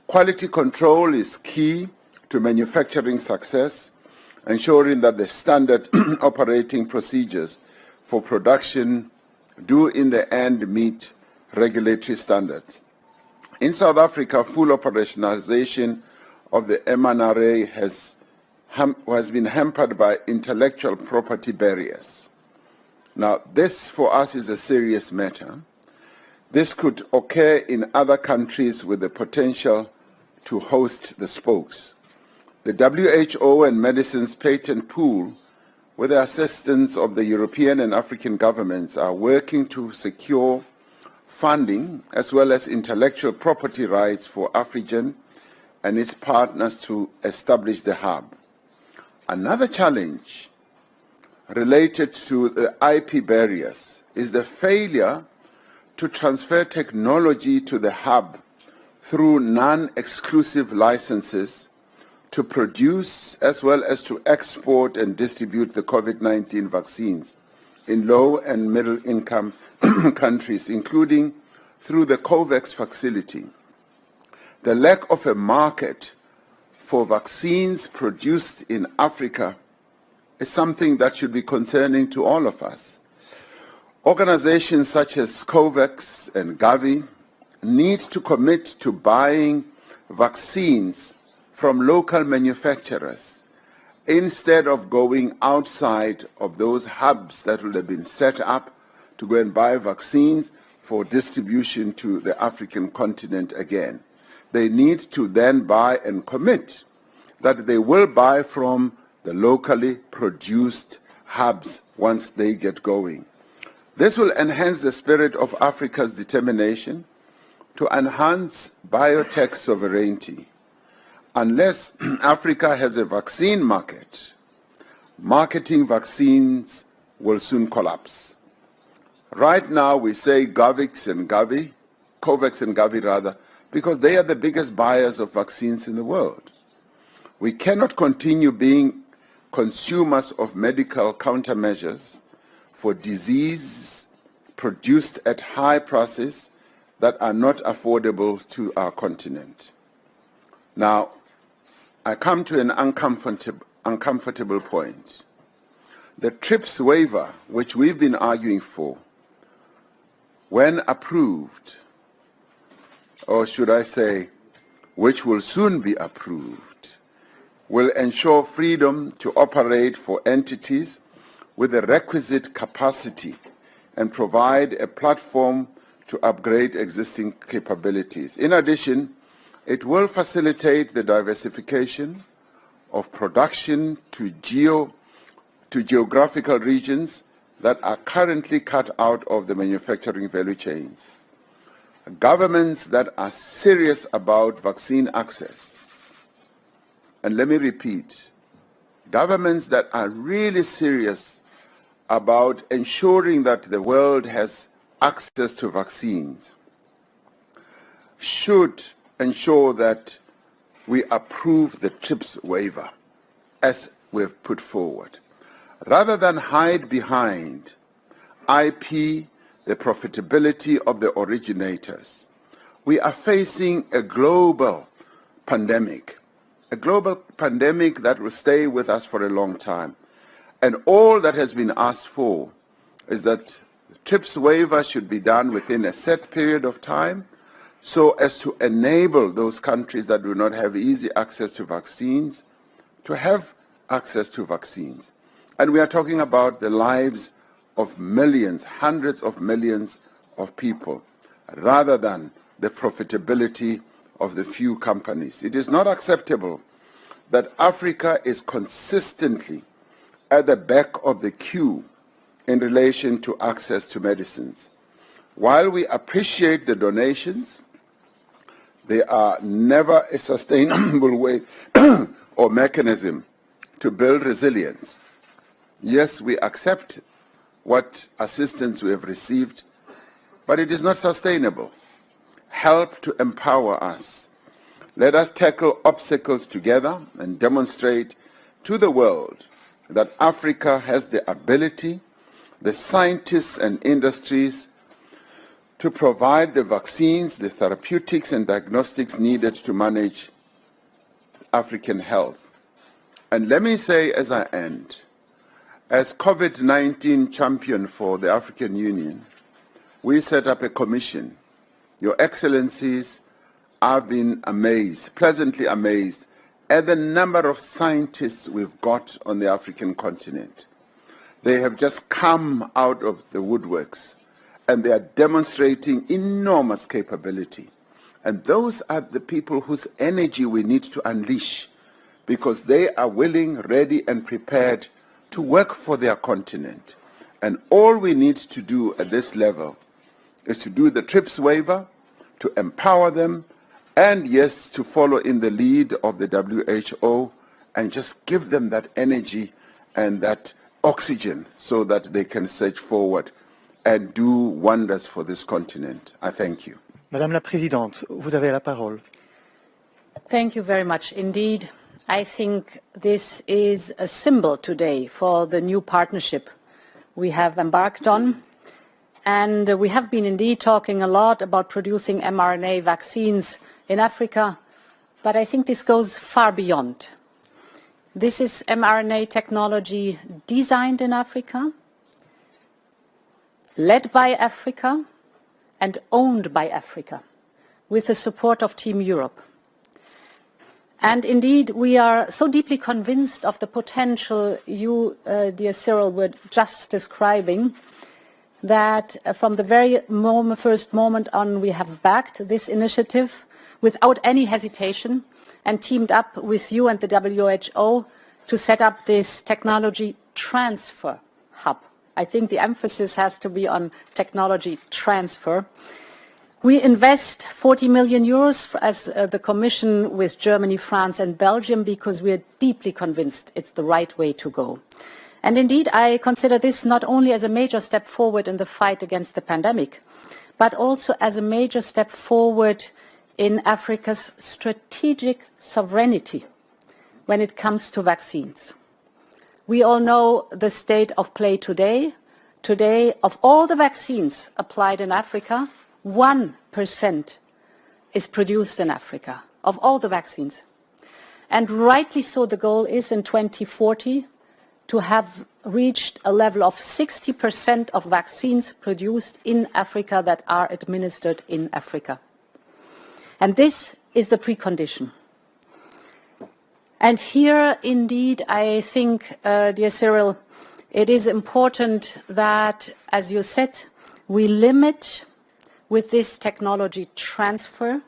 Quality control is key to manufacturing success, ensuring that the standard operating procedures for production do in the end meet regulatory standards. In South Africa, full operationalization of the mRNA has been hampered by intellectual property barriers. Now, this for us is a serious matter. This could occur in other countries with the potential to host the spokes. The WHO and Medicines Patent Pool, with the assistance of the European and African governments, are working to secure funding as well as intellectual property rights for Afrigen and its partners to establish the hub. Another challenge related to the IP barriers is the failure to transfer technology to the hub through non-exclusive licenses to produce as well as to export and distribute the COVID-19 vaccines in low and middle income countries, including through the COVAX facility. The lack of a market for vaccines produced in Africa is something that should be concerning to all of us. Organizations such as COVAX and Gavi need to commit to buying vaccines from local manufacturers instead of going outside of those hubs that will have been set up to go and buy vaccines for distribution to the African continent again. They need to then buy and commit that they will buy from the locally produced hubs once they get going. This will enhance the spirit of Africa's determination to enhance biotech sovereignty. Unless Africa has a vaccine market, marketing vaccines will soon collapse. Right now we say COVAX and Gavi, because they are the biggest buyers of vaccines in the world. We cannot continue being consumers of medical countermeasures for disease produced at high prices that are not affordable to our continent. Now, I come to an uncomfortable point. The TRIPS waiver, which we've been arguing for, when approved, or should I say, which will soon be approved, will ensure freedom to operate for entities with the requisite capacity and provide a platform to upgrade existing capabilities. In addition, it will facilitate the diversification of production to geographical regions that are currently cut out of the manufacturing value chains. Governments that are serious about vaccine access, and let me repeat, governments that are really serious about ensuring that the world has access to vaccines, should ensure that we approve the TRIPS waiver as we've put forward. Rather than hide behind IP, the profitability of the originators, we are facing a global pandemic that will stay with us for a long time. And all that has been asked for is that the TRIPS waiver should be done within a set period of time so as to enable those countries that do not have easy access to vaccines to have access to vaccines. And we are talking about the lives of millions, hundreds of millions of people, rather than the profitability of the few companies. It is not acceptable that Africa is consistently at the back of the queue in relation to access to medicines. While we appreciate the donations, they are never a sustainable way or mechanism to build resilience. Yes, we accept what assistance we have received, but it is not sustainable. Help to empower us. Let us tackle obstacles together and demonstrate to the world that Africa has the ability, the scientists and industries to provide the vaccines, the therapeutics and diagnostics needed to manage African health. And let me say as I end, as COVID-19 champion for the African Union, we set up a commission. Your Excellencies, I've been amazed, pleasantly amazed, at the number of scientists we've got on the African continent. They have just come out of the woodworks, and they are demonstrating enormous capability. And those are the people whose energy we need to unleash, because they are willing, ready, and prepared to work for their continent. And all we need to do at this level is to do the TRIPS waiver, to empower them, and yes, to follow in the lead of the WHO and just give them that energy and that oxygen so that they can surge forward and do wonders for this continent. I thank you. Madame la Présidente, vous avez la parole. Thank you very much indeed. I think this is a symbol today for the new partnership we have embarked on. And we have been indeed talking a lot about producing mRNA vaccines in Africa, but I think this goes far beyond. This is mRNA technology designed in Africa, led by Africa, and owned by Africa, with the support of Team Europe. And indeed, we are so deeply convinced of the potential you, dear Cyril, were just describing, that from the very first moment on, we have backed this initiative without any hesitation and teamed up with you and the WHO to set up this technology transfer hub. I think the emphasis has to be on technology transfer. We invest 40 million euros as the Commission with Germany, France and Belgium, because we are deeply convinced it's the right way to go. And indeed, I consider this not only as a major step forward in the fight against the pandemic, but also as a major step forward in Africa's strategic sovereignty when it comes to vaccines. We all know the state of play today. Today, of all the vaccines applied in Africa, 1% is produced in Africa, of all the vaccines. And rightly so, the goal is in 2040 to have reached a level of 60% of vaccines produced in Africa that are administered in Africa. And this is the precondition. And here, indeed, I think, dear Cyril, it is important that, as you said, we limit with this technology transfer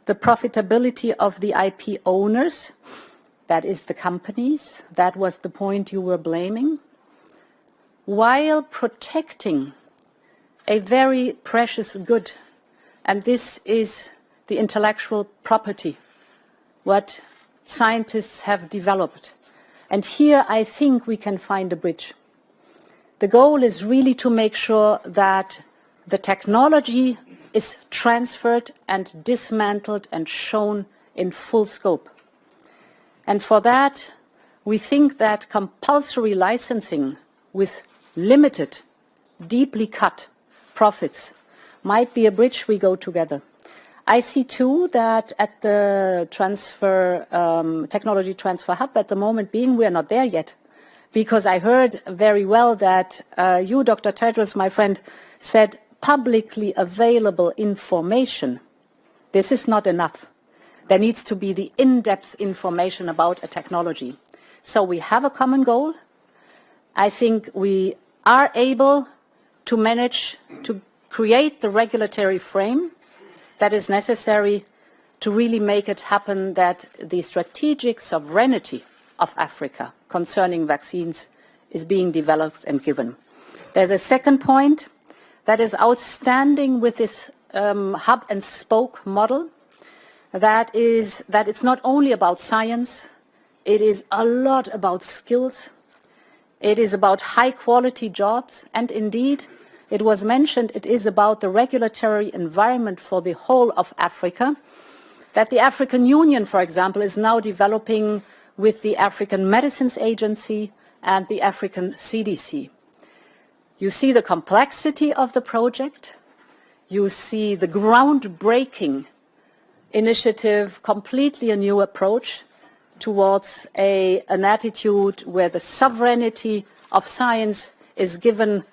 the profitability of the IP owners, that is the companies, that was the point you were blaming, while protecting a very precious good, and this is the intellectual property, what scientists have developed. And here I think we can find a bridge. The goal is really to make sure that the technology is transferred and dismantled and shown in full scope. And for that, we think that compulsory licensing with limited, deeply cut profits might be a bridge we go together. I see too that at the technology transfer hub at the moment being, we are not there yet, because I heard very well that you, Dr. Tedros, my friend, said publicly available information. This is not enough. There needs to be the in-depth information about a technology. So we have a common goal. I think we are able to manage to create the regulatory frame that is necessary to really make it happen, that the strategic sovereignty of Africa concerning vaccines is being developed and given. There's a second point that is outstanding with this hub and spoke model, that is that it's not only about science, it is a lot about skills, it is about high quality jobs, and indeed, it was mentioned, it is about the regulatory environment for the whole of Africa, that the African Union, for example, is now developing with the African Medicines Agency and the African CDC. You see the complexity of the project, you see the groundbreaking initiative, completely a new approach towards an attitude where the sovereignty of science is given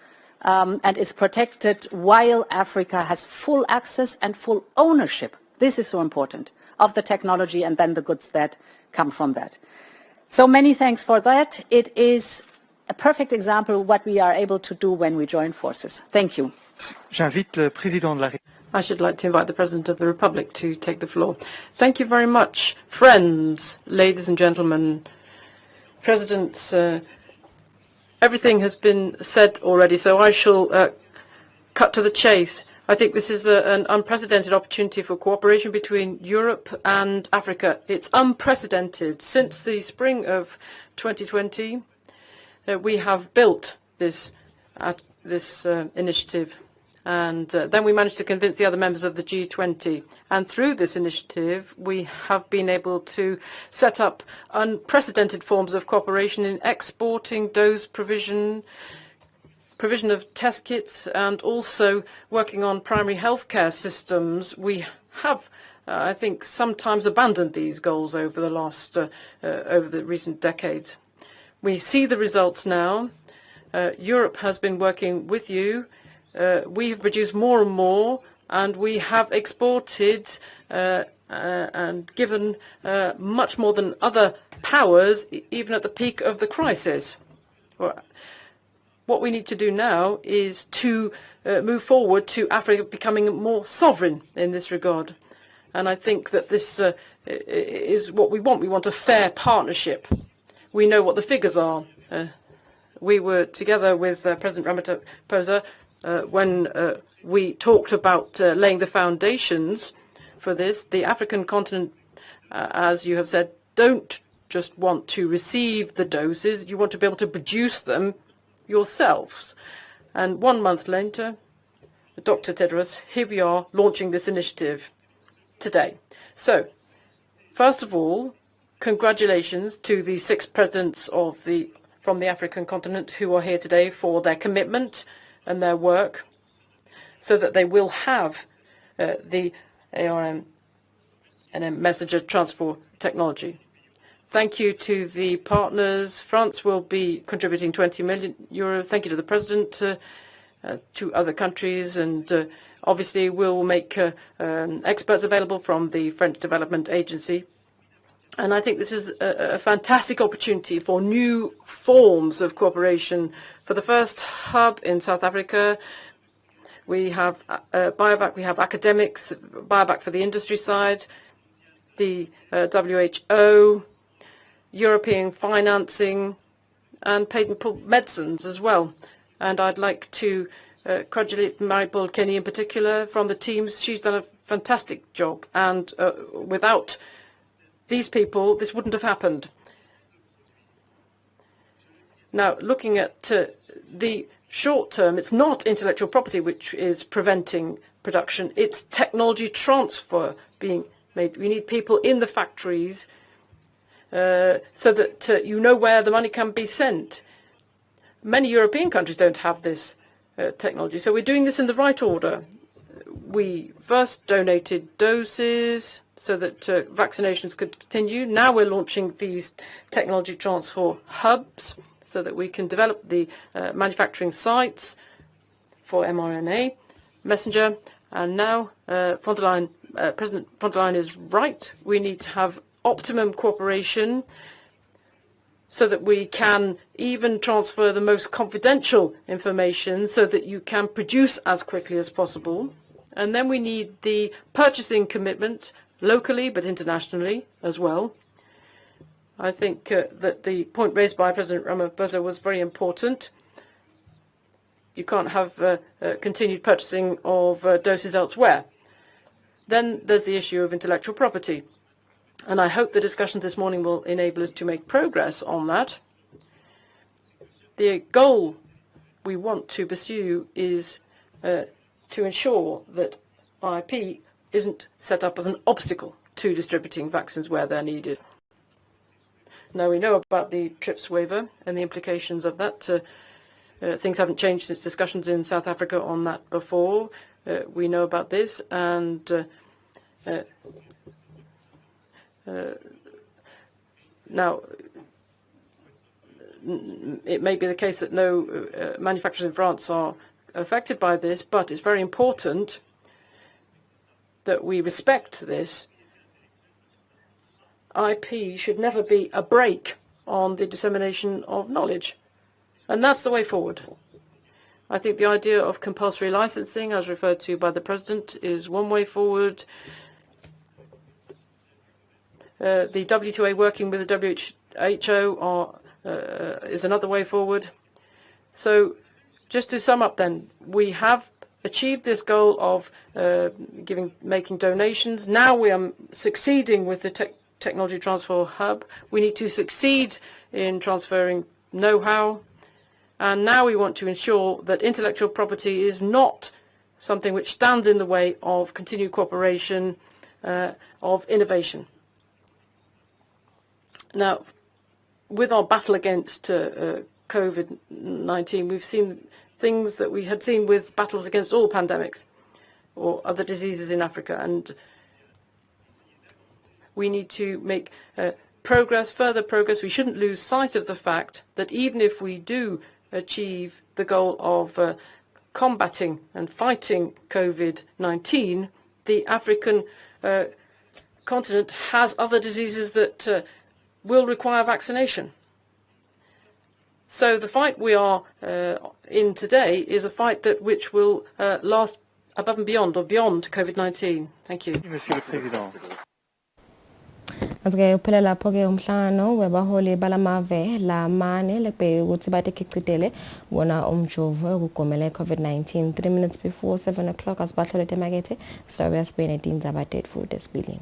and is protected while Africa has full access and full ownership. This is so important, of the technology and then the goods that come from that. So many thanks for that. It is a perfect example of what we are able to do when we join forces. Thank you. J'invite le président de la I should like to invite the President of the Republic to take the floor. Thank you very much, friends, ladies and gentlemen, Presidents. Everything has been said already, so I shall cut to the chase. I think this is an unprecedented opportunity for cooperation between Europe and Africa. It's unprecedented. Since the spring of 2020, we have built this initiative. And then we managed to convince the other members of the G20. And through this initiative, we have been able to set up unprecedented forms of cooperation in exporting dose provision of test kits, and also working on primary healthcare systems. We have, I think, sometimes abandoned these goals over the recent decades. We see the results now. Europe has been working with you. We have produced more and more, and we have exported and given much more than other powers, even at the peak of the crisis. What we need to do now is to move forward to Africa becoming more sovereign in this regard. And I think that this is what we want. We want a fair partnership. We know what the figures are. We were together with President Ramaphosa when we talked about laying the foundations for this. The African continent, as you have said, don't just want to receive the doses, you want to be able to produce them yourselves. And 1 month later, Dr. Tedros, here we are launching this initiative today. So, first of all, congratulations to the 6 presidents from the African continent who are here today for their commitment and their work, so that they will have the ARN and messenger transfer technology. Thank you to the partners. France will be contributing €20 million. Thank you to the President, to other countries, and obviously we'll make experts available from the French Development Agency. And I think this is a fantastic opportunity for new forms of cooperation. For the first hub in South Africa, we have BioVac, we have academics, BioVac for the industry side, the WHO, European financing, and patent medicines as well. And I'd like to congratulate Maribel Kenny in particular from the teams. She's done a fantastic job, and without these people, this wouldn't have happened. Now, looking at the short term, it's not intellectual property which is preventing production, it's technology transfer being made. We need people in the factories so that you know where the money can be sent. Many European countries don't have this technology, so we're doing this in the right order. We first donated doses so that vaccinations could continue. Now we're launching these technology transfer hubs so that we can develop the manufacturing sites for mRNA messenger. And now President von der Leyen is right. We need to have optimum cooperation so that we can even transfer the most confidential information so that you can produce as quickly as possible. And then we need the purchasing commitment locally but internationally as well. I think that the point raised by President Ramaphosa was very important. You can't have continued purchasing of doses elsewhere. Then there's the issue of intellectual property. And I hope the discussion this morning will enable us to make progress on that. The goal we want to pursue is to ensure that IP isn't set up as an obstacle to distributing vaccines where they're needed. Now we know about the TRIPS waiver and the implications of that. Things haven't changed since discussions in South Africa on that before. We know about this, and now it may be the case that no manufacturers in France are affected by this, but it's very important that we respect this. IP should never be a brake on the dissemination of knowledge, and that's the way forward. I think the idea of compulsory licensing, as referred to by the President, is one way forward. The WTO working with the WHO is another way forward. So just to sum up then, we have achieved this goal of making donations. Now we are succeeding with the technology transfer hub. We need to succeed in transferring know-how. And now we want to ensure that intellectual property is not something which stands in the way of continued cooperation, of innovation. Now, with our battle against COVID-19, we've seen things that we had seen with battles against all pandemics or other diseases in Africa, and we need to make further progress. We shouldn't lose sight of the fact that even if we do achieve the goal of combating and fighting COVID-19, the African continent has other diseases that will require vaccination. So the fight we are in today is a fight which will last above and beyond, or beyond COVID-19. Thank you. Monsieur le Président. Azike uphela lapho ke umhlangano webaholi balamave lamane lebhe ukuthi batekhicitele wona umjovo ukugomela COVID-19 3 minutes before 7 o'clock asibahlole emakethe sibe yasibene indaba dead food esibili.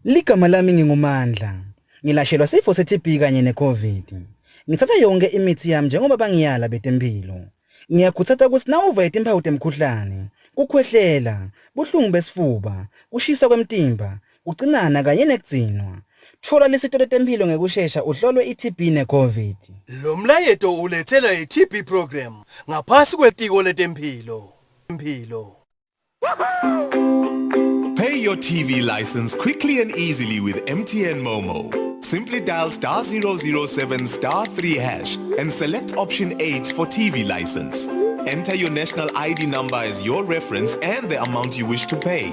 Ligama lami ngingumandla. Ngilashelwa sifo se-TB kanye ne-COVID. Ngithatha yonke imithi yami njengoba bangiyala betempilo. Ngiyakhuthaza ukuthi nawuva izimpawu zemkhuhlane, ukukhwehlela, buhlungu besifuba, kushisa kwemtimba, ucinana kanye nekudzinwa. Thola lesitolo tempilo ngekusheshsha uhlolwe i-TB ne-COVID. Lo mlayeto ulethela i-TB program ngaphasi kwetiko letempilo. Pay your TV license quickly and easily with MTN Momo. Simply dial *007 *3 hash and select option 8 for TV license. Enter your national ID number as your reference and the amount you wish to pay.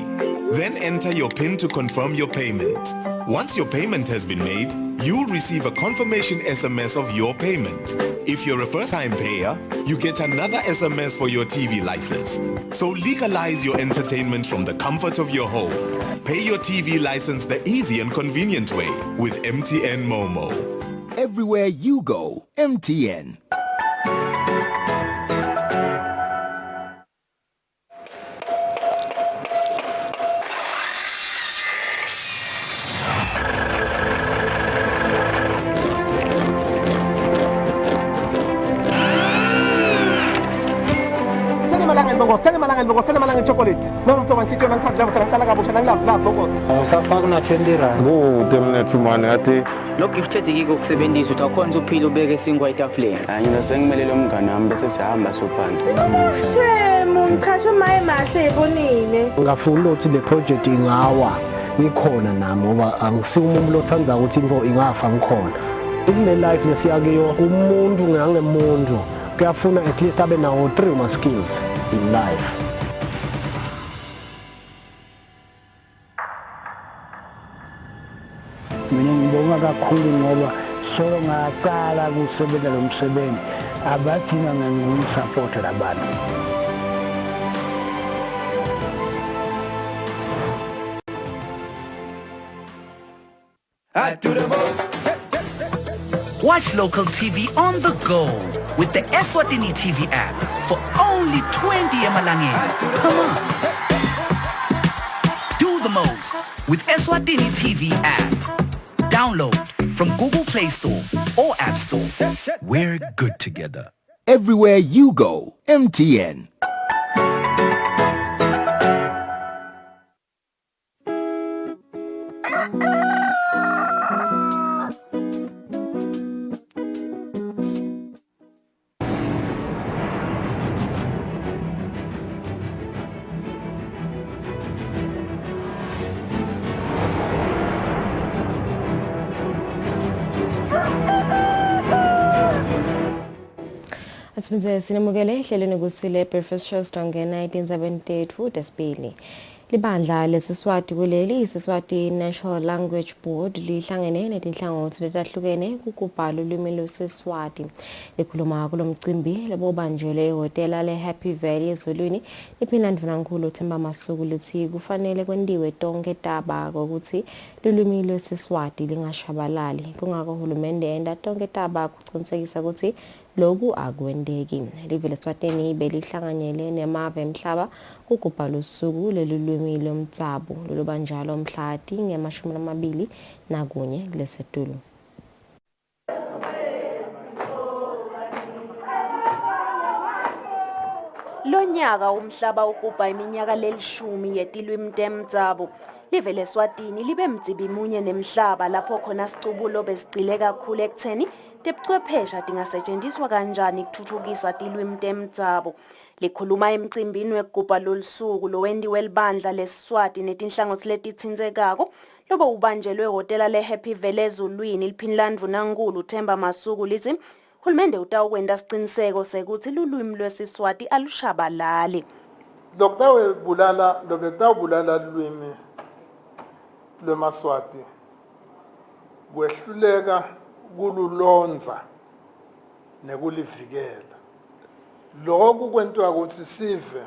Then enter your PIN to confirm your payment. Once your payment has been made, you'll receive a confirmation SMS of your payment. If you're a first-time payer, you get another SMS for your TV license. So legalize your entertainment from the comfort of your home. Pay your TV license the easy and convenient way with MTN Momo. Everywhere you go, MTN. emalangeni bongozi, thenga emalangeni bongozi, thenga emalangeni chocolate. Noma mfowethu ngitshithe nangithatha lapho ngicela kabusha nangilapha bongozi. Awusafaka na 20 rand. Kude mina thumane ngathi lo gift edikike ukusebenzisa uthi akhonza uphila ubeke isinkwa etafuleni. Mina sengimelele umngane wami bese sihamba sophanda. Shemu mchasho maye mahle ebonile. Ngafuna ukuthi le project ingawa ngikhona nami ngoba angisiyo umuntu othanda ukuthi info ingafa ngikhona. Isine life lesiyakiyo umuntu ngangemuntu kuyafuna at least abe nawo 3 ma skills in life. Mina ngibonga kakhulu ngoba solo ngatsala ukusebenza lo msebenzi abadinga ngisupport labantu. I do the most. Watch local TV on the go with the Eswatini TV app for only 20 emalangeni per month. Do the most with Eswatini TV app. Download from Google Play Store or App Store. We're good together. Everywhere you go, MTN. Asibinze sinemukele ihlelweni Kusile Breakfast Show Stonge 1978 futhi esibili. Libandla lesiswati kuleli isiswati National Language Board lihlangene netinhlangothi letahlukene kukubhala ulimi lwesiswati. Likhuluma kulomcimbi lobanjele ehotela le Happy Valley ezolweni liphina ndvunankulu Themba Masuku lithi kufanele kwendiwe tonke taba ukuthi lulimi lwesiswati lingashabalali. Kungako uhulumende enda tonke taba kuqinisekisa ukuthi loku akwendeki. Live leSwatini belihlanganyele nemave emhlaba kugubhala usuku lelulwimi lomtsabo lolubanjalo mhlati nge-21 kulesetulu. Lonyaka umhlaba ukuba iminyaka lelishumi yetilwimi temtsabo. Live leSwatini libe mtsibimunye nemhlaba lapho khona sicubulo besigcile kakhulu ekutheni tebuchwephesha tingasetshenziswa kanjani ukuthuthukisa tilwimi temtsabo. Likhuluma emcimbini wekugubha lolusuku lowendiwe libandla leSiswati netinhlangothi letithinzekako lobo ubanjelwe ehotela le Happy Valley ezulwini liphinlandvu nankulu Themba Masuku lithi uhulumende utawukwenta siciniseko sekuthi lulwimi lwesiswati alushabalali. Lokutawubulala lulwimi lwemaswati kwehluleka kululonza nekulivikela. Lokhu kwentiwa ukuthi sive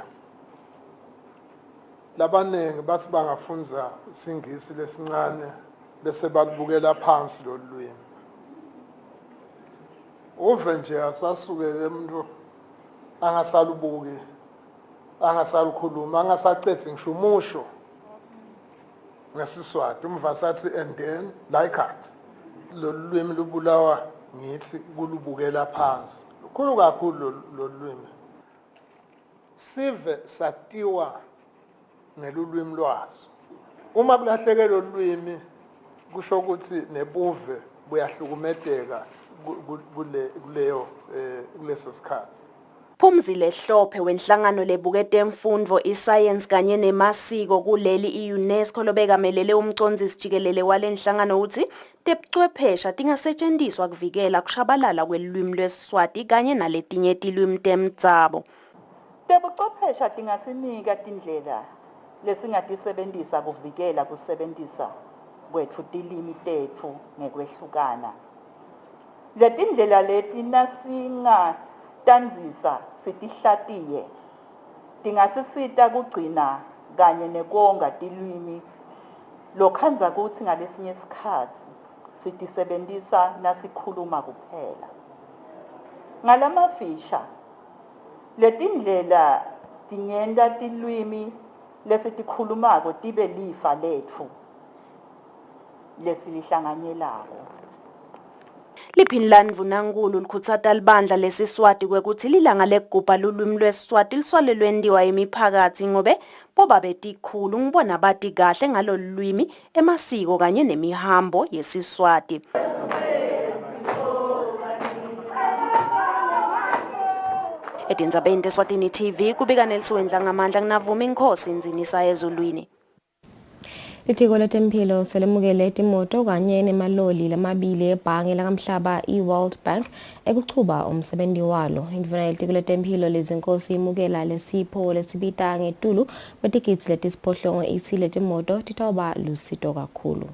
labanenge bathi bangafunza isingisi lesincane bese balibukela phansi lo lwimi. Uve nje asasukele umuntu angasalubuki, angasalukhuluma, angasacethe ngisho umusho ngesiswati umva sathi and then like it. Lo lwimi lubulawa ngithi kulubukela phansi. Lukhulu kakhulu lo lwimi. Sive satiwa nelulwimi lwaso. Uma kulahleke lo lwimi kusho ukuthi nebuve buyahlukumedeka kuleso sikhathi. Phumzile Hlophe wenhlangano lebukete emfundvo iscience kanye nemasiko kuleli iUNESCO lobekamelele umcondzisi jikelele walenhlangano uthi tebuchwephesha tingasetshenziswa kuvikela kushabalala kwelulwimi lwesiswati kanye naletinye tilwimi temtsabo. Tebuchwephesha tingasinika tindlela lesingatisebentisa kuvikela kusebentisa kwetfu tilimi tetfu ngekwehlukana. Letindlela leti nasingatandzisa sitihlatiye tingasisita kugcina kanye nekonga tilwimi lokhandza kutsi ngalesinye sikhatsi sitisebentisa nasikhuluma kuphela. Ngalamafisha letindlela tingenta tilwimi lesitikhulumako tibe lifa letfu lesilihlanganyelako. Liphinlani Vunankulu likhutsata libandla lesiswati kwekuthi lilanga lekugubha lulwimi lwesiswati liswale lwentiwa imiphakatsi ngobe boba betikhulu ngibona bati kahle ngalolu lwimi emasiko kanye nemihambo yesiswati. Etindzabeni Eswatini TV kubika Nelson ngamandla nginavuma inkosi inzinisa ezulwini. Litiko letemphilo selemukele itimoto kanye nemaloli lamabili ebhange lakamhlaba i-World Bank ekuchuba umsebenzi walo. Indvuna yelitiko letemphilo lezinkosi imukela lesipho lesibita ngetulu kwetikitsi letisiphohlongo ithi letimoto titawuba lusito kakhulu.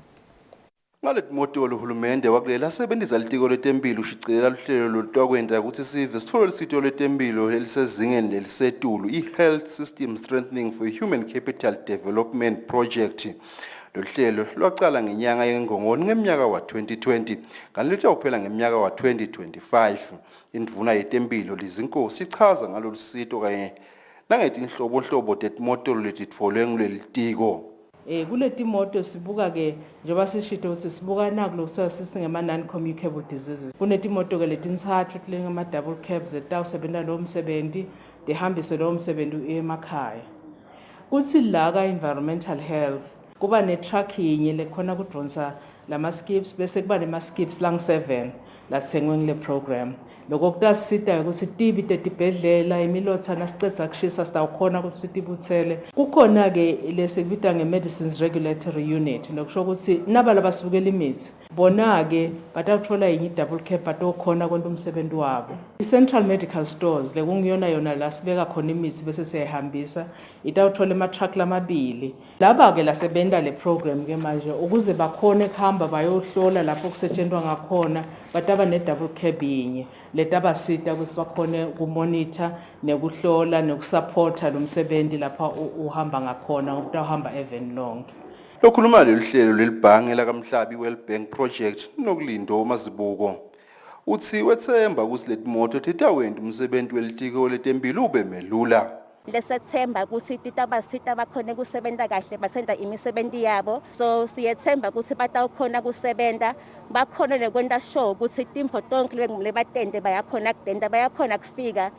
Ngaleti moto lohulumende wakulela asebenzisa litiko letemphilo ushicilela luhlelo lolutakwenda ukuthi sive sithole lisito letemphilo elisezingeni lelisetulu i-Health System Strengthening for Human Capital Development Project. Lohlelo lwaqala ngenyanga yeNgongoni ngeminyaka wa 2020 kanti litawuphela ngeminyaka wa 2025. Indvuna yetempilo lizinkosi ichaza ngalolu sito kanye nangetinhlobo tetimoto letitfolwe nguleli tiko. Kuleti moto sibuka ke njengoba sishito ukuthi sibuka naku lokusuka sisingema non-communicable diseases. Kunetimoto ke letintsathu lengama double cabs etawusebenza lo msebenzi dihambise lo msebenzi emakhaya. Kuthi la ka environmental health kuba ne-truck yinye lekhona kudronsa lama skips bese kuba nema skips lang 7 lathengwe ngile program. Lokho kutasisita ukuthi tibi tetibhedlela imilotha nasicetha kushisa sitawukhona ukuthi sitibuthele. Kukhona ke lesikubita nge-medicines regulatory unit lokusho ukuthi naba labasukela imithi bona ke batawuthola yinye double cap batokhona kwenta umsebenzi wabo. I-central medical stores lekungiyona yona la sibeka khona imithi bese siyahambisa itawuthola ama-truck lamabili. Laba ke lasebenta le program ke manje ukuze bakhone kuhamba bayohlola lapho kusetshenzwa ngakhona bataba ne-double cab yinye letabasita ukuthi bakhone kumonitor nekuhlola nekusupporta lo msebenzi lapha uhamba ngakhona utahamba even lonke. Lokhuluma lolu hlelo lelibhange lakamhlaba i-World Bank Project nokulindo mazibuko. Uthi wethemba ukuthi letimoto titawenda umsebenzi welitiko letempilo ube melula. Lesethemba ukuthi titabasita bakhone kusebenza kahle basenda imisebenzi yabo, so siyethemba ukuthi batawukhona kusebenza bakhona nekwenta show ukuthi timpo tonke lekumele batende bayakhona kudenda bayakhona kufika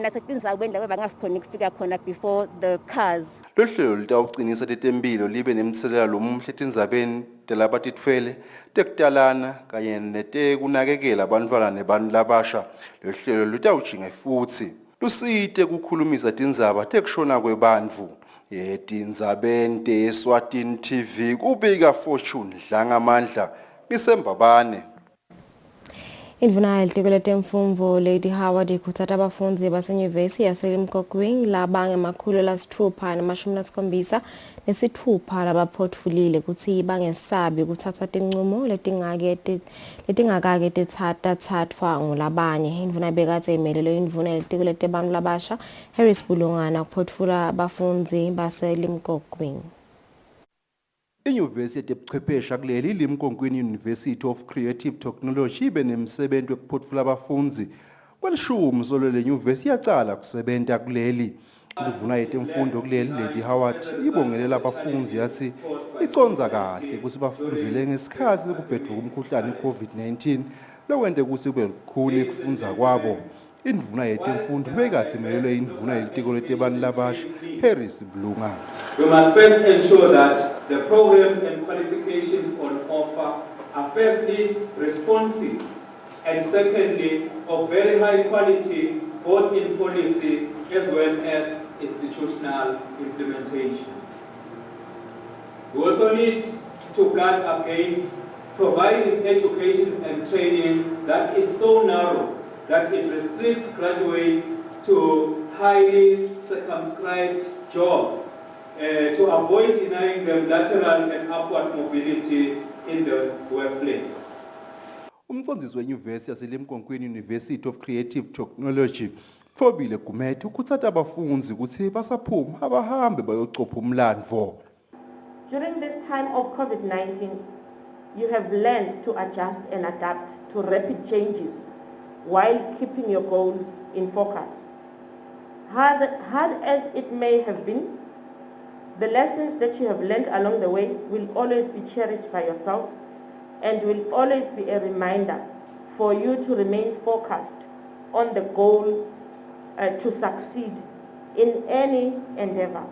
nasetindzaweni lapho bangakhona kufika khona before the cars. Lohlelo litawucinisa letempilo libe nemthelela lomuhle etindzabeni telabatitfwele tekutalana kanye netekunakekela abantwana nebantu labasha. Lohlelo litawujinga futhi lusite kukhulumisa tindzaba tekushona kwebantfu. Yetindzabeni Eswatini TV kubika Fortune Dlangamandla ngisembabane. Indvuna yelitiko letemfundvo Lady Howard ikhutsata abafundzi basenyuvesi yaseLimpopo labange makhulu lasithupha nemashumi lasikhombisa nesithupha labaphotfulile kutsi bangesabi kutsatsa tincumo letingakake titsatfwa ngulabanye. Indvuna ibekatse imelele indvuna yelitiko letebantfu labasha Harris Bulungana kuphotfula abafundzi baseLimpopo. Inyuvesi yetebuchwephesha kuleli Limpopo University of Creative Technology ibe nemsebenzi wekuphotfula abafundzi kwelishumi solo le nyuvesi yacala kusebenta kuleli. Indvuna yetemfundo kuleli Lady Howard ibongelela abafundzi yathi icondza kahle ukuthi bafundzele ngesikhathi sekubhedvuka umkhuhlane i-COVID-19 lokwente ukuthi kube lukhuni kufundza kwabo. Indvuna yetemfundo bekatsi imelelwe indvuna yelitiko letebantfu labasha Harris Bulungana. We must first ensure that the programs and qualifications on offer are firstly responsive and secondly of very high quality both in policy as well as institutional implementation. We also need to guard against providing education and training that is so narrow that it restricts graduates to highly circumscribed jobs, to avoid denying them lateral and upward mobility in the workplace. Umcondzisi wenyuvesi yaseLimpopo University of Creative Technology Phobile Gumede ukhutsata abafundzi ukuthi basaphuma abahambe bayocopha umlandvo. During this time of COVID-19, you have learned to adjust and adapt to rapid changes while keeping your goals in focus. Hard as it may have been, the lessons that you have learned along the way will always be cherished by yourselves and will always be a reminder for you to remain focused on the goal to succeed in any endeavor.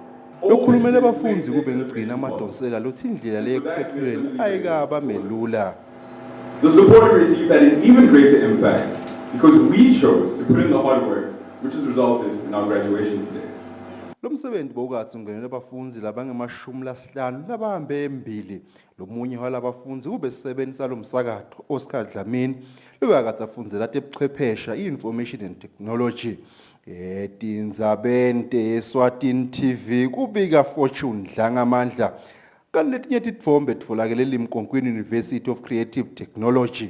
Lokhulumela abafundi kube ngigcina amadonsela lothi indlela leyekuphethuleni ayikaba melula. The support we received had an even greater impact because we chose to put in the hard work, which has resulted in our graduation today. Lo msebenzi bowukathi ungenela abafundi labangamashumi labahambe embili. Lomunye walabafundi kube sisebenzi salomsakatho Oscar Dlamini lobekathi afundzela tebuchwephesha information and technology. Tindzabente Eswatini TV kubika Fortune Dlangamandla kanti letinye titfombe titfolakele eLimpopo University of Creative Technology.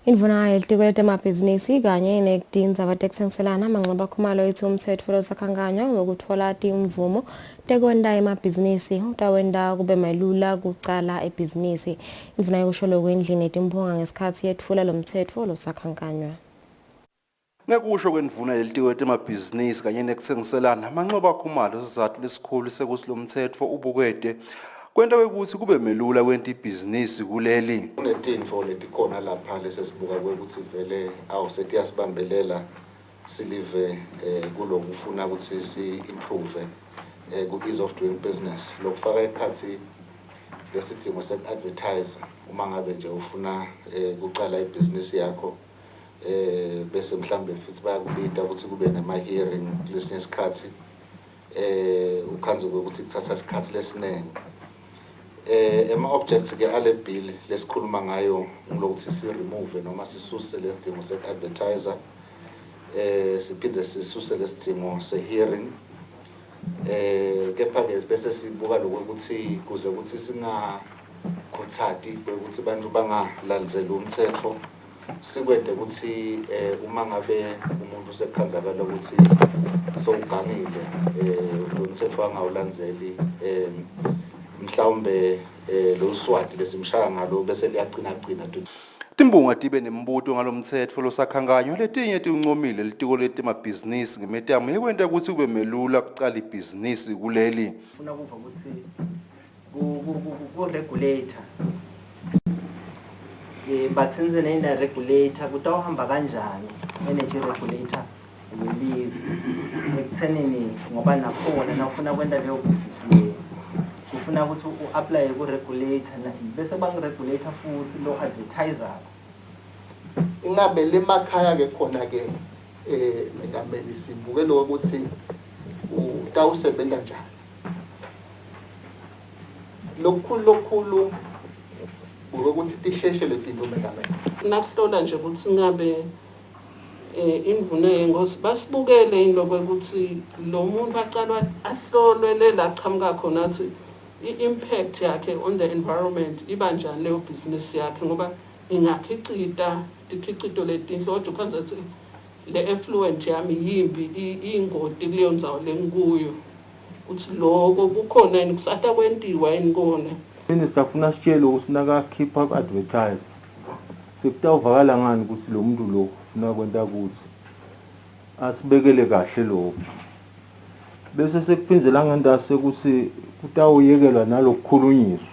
Indvuna yelitiko letemabhizinisi kanye netindzaba tekutsengiselana amanxeba akhumalo ethu umtsetfo losakhanganywa wekutfola timvumo tekwenta emabhizinisi utawenta kube malula kucala ebhizinisi. Indvuna yekusho lokhu endlini yetimphunga ngesikhatsi yetfula lo mtsetfo losakhanganywa. Ngekusho kwendvuna yelitiko letemabhizinisi kanye nekutsengiselana amanxeba akhumalo sizatfu lesikhulu sekusi lo mtsetfo ubukete kwenta ukuthi kube melula kwenta ibhizinisi kuleli. Kunetintfo letikhona lapha lesesibuka ukuthi vele awusetiyasibambelela silive kulokufuna ukuthi si-improve ku-ease of doing business. Lokufaka ekhathi lesidingo sek-advertise uma ngabe nje ufuna kuqala ibhizinisi yakho bese mhlambe futhi bayakubita ukuthi kube nama-hearing lesinye isikhathi ukhanze ukuthi kuthatha isikhathi lesiningi. Ama-objects ke ale bill lesikhuluma ngayo ngilokuthi si-remove noma sisuse lesidingo sek-advertiser siphinde sisuse lesidingo se-hearing kepha-ke bese sibuka lokuthi kuze ukuthi singakhothati ukuthi abantu bangalandeli umthetho sikwede ukuthi uma ngabe umuntu sekukhanzakala ukuthi sowugangile lo mthetho angawulandzeli mhlawumbe lo swati lesimshaya ngalo bese liyagcina Timbunga tibe nembuto ngalomtsetfo losakhanganywa letinye tiuncomile litiko letemabhizinisi ngemetamo yekwenta ukuthi kube melula kucala ibhizinisi kuleli. Ufuna kuva ukuthi ku-regulator batsenze nenda regulator kutawuhamba kanjani energy regulator welive ekuthenini ngoba nakhona nafuna kwenta leyo business ufuna ukuthi u-apply ku-regulator bese bangu-regulator futhi lo-advertiser ingabe lemakhaya-ke khona-ke mengameli sibuke lo ukuthi utawusebenza njani lokukhulu ukuthi tisheshe lezinto mengameli nakuhlola nje ukuthi ngabe indvuna yengosi basibukele indlobo ukuthi lo muntu baqalwa ahlolwe lela qhamuka khona athi i-impact yakhe on the environment iba njani leyo business yakhe ngoba ingakhicita tikhicito letinhle kodwa kwanza ukuthi le effluent yami yimbi ingoti kuleyo ndzawo lengikuyo ukuthi lokho kukhona yini kusata kwentiwa yini kona. Minister funa sitshele ukuthi nakakhipha ku-advertise sekutawuvakala ngani ukuthi lo muntu lo funa kwenta ukuthi asibekele kahle lokho bese sekuphindela ngandase ukuthi kutawuyekelwa nalokukhulunyiswa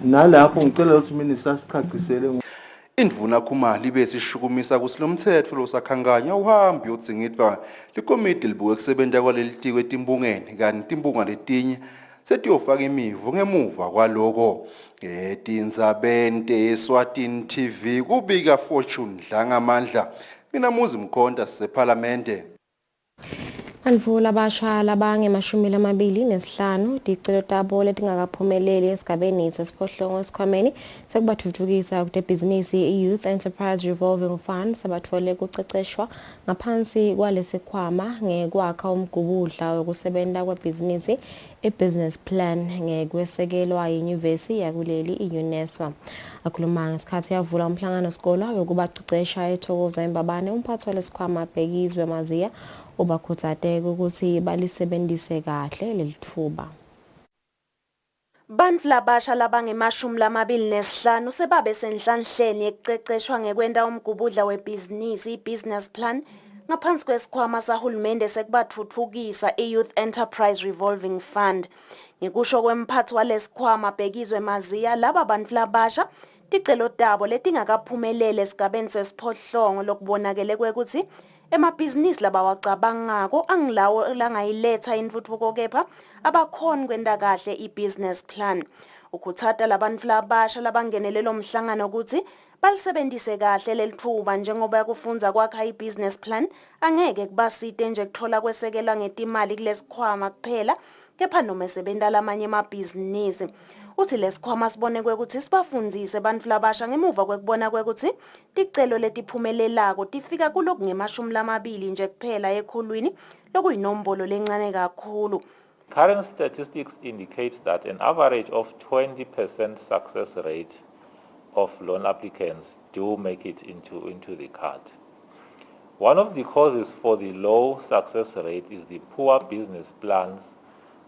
nalapho ngicela ukuthi minister sichacisele. Indvuna khumali bese ishukumisa kusi lo mtsetfo losakhanganya uhambi yodzingidva likomiti libuke kusebenta kwaleli tiko etimbungeni kanti timbunga letinye setiyofaka imivu ngemuva kwaloko. Tindzabente Eswatini TV kubika Fortune Dlangamandla. Mina Muzi Mkhonda sisephalamende. Anvula abasha labange-25 ticelo tabo letingakaphumeleli esigabeni sesiphohlongo esikhwameni sekubathuthukisa kutebhizinisi i-Youth Enterprise Revolving Fund sabathole kuceceshwa ngaphansi kwalesikhwama ngekwakha umgubudla wokusebenta kwebhizinisi i-business plan ngekwesekelwa yinyuvesi yakuleli i-UNESWA. Akhuluma ngesikhathi yavula umhlangano sikolwa wokubacecesha eThokoza Embabane umphathi walesikhwama Bhekizwe Maziya ubakhuthate ukuthi balisebenzise kahle lelithuba. Bantu labasha labange-25 sebabe senhlanhleni ekuceceshwa ngekwenta umgubudla webhizinisi i-business plan ngaphansi kwesikhwama sahulumende sekubathuthukisa i-Youth Enterprise Revolving Fund. Ngekusho kwemphathi walesikhwama Bhekizwe Maziya laba bantu labasha ticelo tabo letingakaphumelele esigabeni sesiphohlongo lokubonakele kwekuthi emabhizinisi labawacabangako angilawo langayiletha intfutfuko kepha abakhoni kwenta kahle i-business plan. Ukhuthata labantu labasha labangenele lo mhlangano ukuthi balisebenzise kahle lelithuba njengoba kufunza kwakha i-business plan angeke kubasite nje kuthola kwesekela ngetimali kulesikhwama kuphela kepha noma esebenta lamanye amabhizinisi. Uthi lesikhwama sibone kwekuthi sibafundzise bantfu labasha ngemuva kwekubona kwekuthi ticelo letiphumelelako tifika kulokungemashumi nje kuphela ekhulwini lokuyinombolo lencane kakhulu. Current statistics indicate that an average of 20% success rate of loan applicants do make it into the card. One of the causes for the low success rate is the poor business plans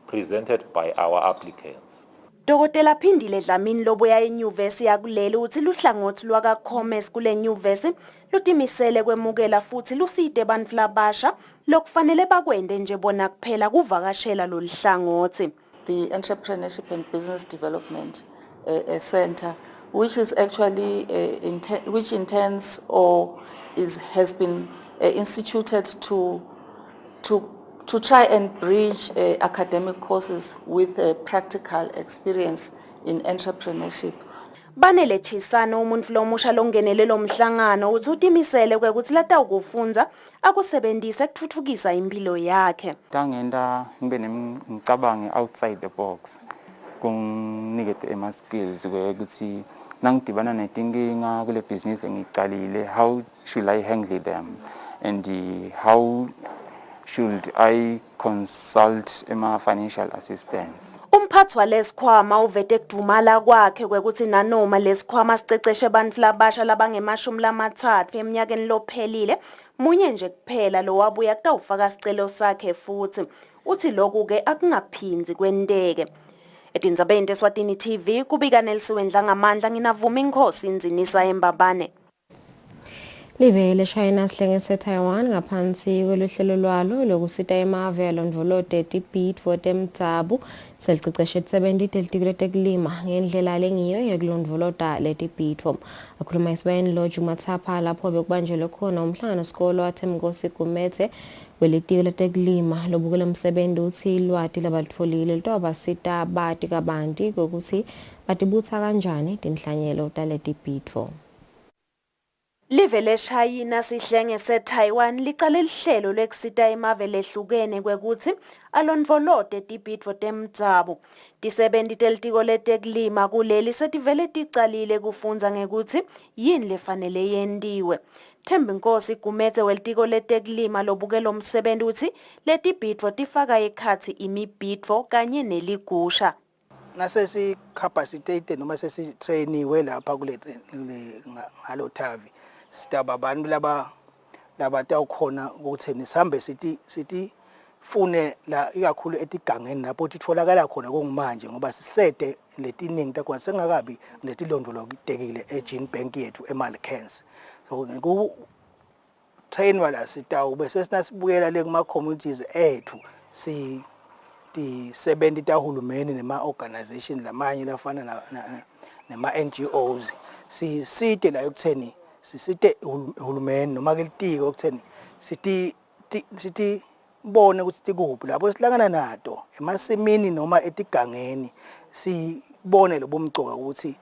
presented by our applicants. Dokotela Phindile Dlamini lobuya enyuvesi yakuleli uthi luhlangothi lwaka-commerce kule nyuvesi lutimisele kwemukela futhi lusite bantfu labasha lokufanele bakwende nje bona kuphela kuvakashela lolu hlangothi. The Entrepreneurship and Business Development Center, which is actually which intends or has been instituted to try and bridge academic courses with practical experience in entrepreneurship. Banele Chisano umuntu lomusha longenele lo mhlangano uthi utimisele kwekuthi latawukufunza akusebenzise kuthuthukisa impilo yakhe. Tangenda ngibe nemicabango outside the box. Kunginikete ama skills ukuthi nangidibana netinkinga kule business engicalile, how should I handle them and how should I consult ema financial assistance. Umphathi walesikhwama uvete kudumala kwakhe kwekuthi nanoma lesikhwama siceceshe bantfu labasha labange-30 eminyakeni lophelile munye nje kuphela lo wabuya kutawufaka sicelo sakhe futhi uthi lokhu ke akungaphinzi kwenteke. Etindzabeni Eswatini TV kubika Nelsiwendla ngamandla nginavuma inkosi inzinisa embabane. Libe leshayina sihlengese Taiwan ngaphansi kweluhlelo lwalo lokusita emave alondvolode tibhid for temtsabu seliceceshe 70 telitiko tekulima ngendlela lengiyo yekulondvolota letibhid form. Akhuluma isibeni lo Jumathapha lapho bekubanjelwe khona umhlangano sikolo wathemnkosi Gumede welitiko letekulima lobukela umsebenzi uthi lwati labalitfolile litobasita bati kabanti kokuthi batibutsa kanjani tinhlanyelo taletibhid form. Live leshayina sihlengese Taiwan licale lihlelo lekusita emave lehlukene kwekuthi alondvolode tibhid for temtsabu. Tisebenti telitiko letekulima kuleli setivele ticalile kufunza ngekuthi yini lefanele yendiwe. Thembinkosi Gumede welitiko letekulima lobukela umsebenzi uthi letibhidvo tifaka ekhatsi imibhidvo kanye neligusha. Nasesi capacitated noma sesi trainiwe lapha kule ngalo Tavi. Sitaba abantu laba tawukhona ukuthi nisambe sithi fune la ikakhulu etigangeni lapho titfolakala khona kungumanje ngoba sisede letiningi takhona sengakabi letilondolotekile eGene Bank yethu eMalkens. So ku trainwa la sitawu bese sinasibuyela le kuma communities ethu si ti 70 tahulumeni nema organization lamanye lafana nema NGOs sisite la ekutheni sisite uhulumeni noma ke litiko okutheni sithi bone ukuthi tikuphi lapho silangana nato emasimini noma etigangeni sibone lobumcoka ukuthi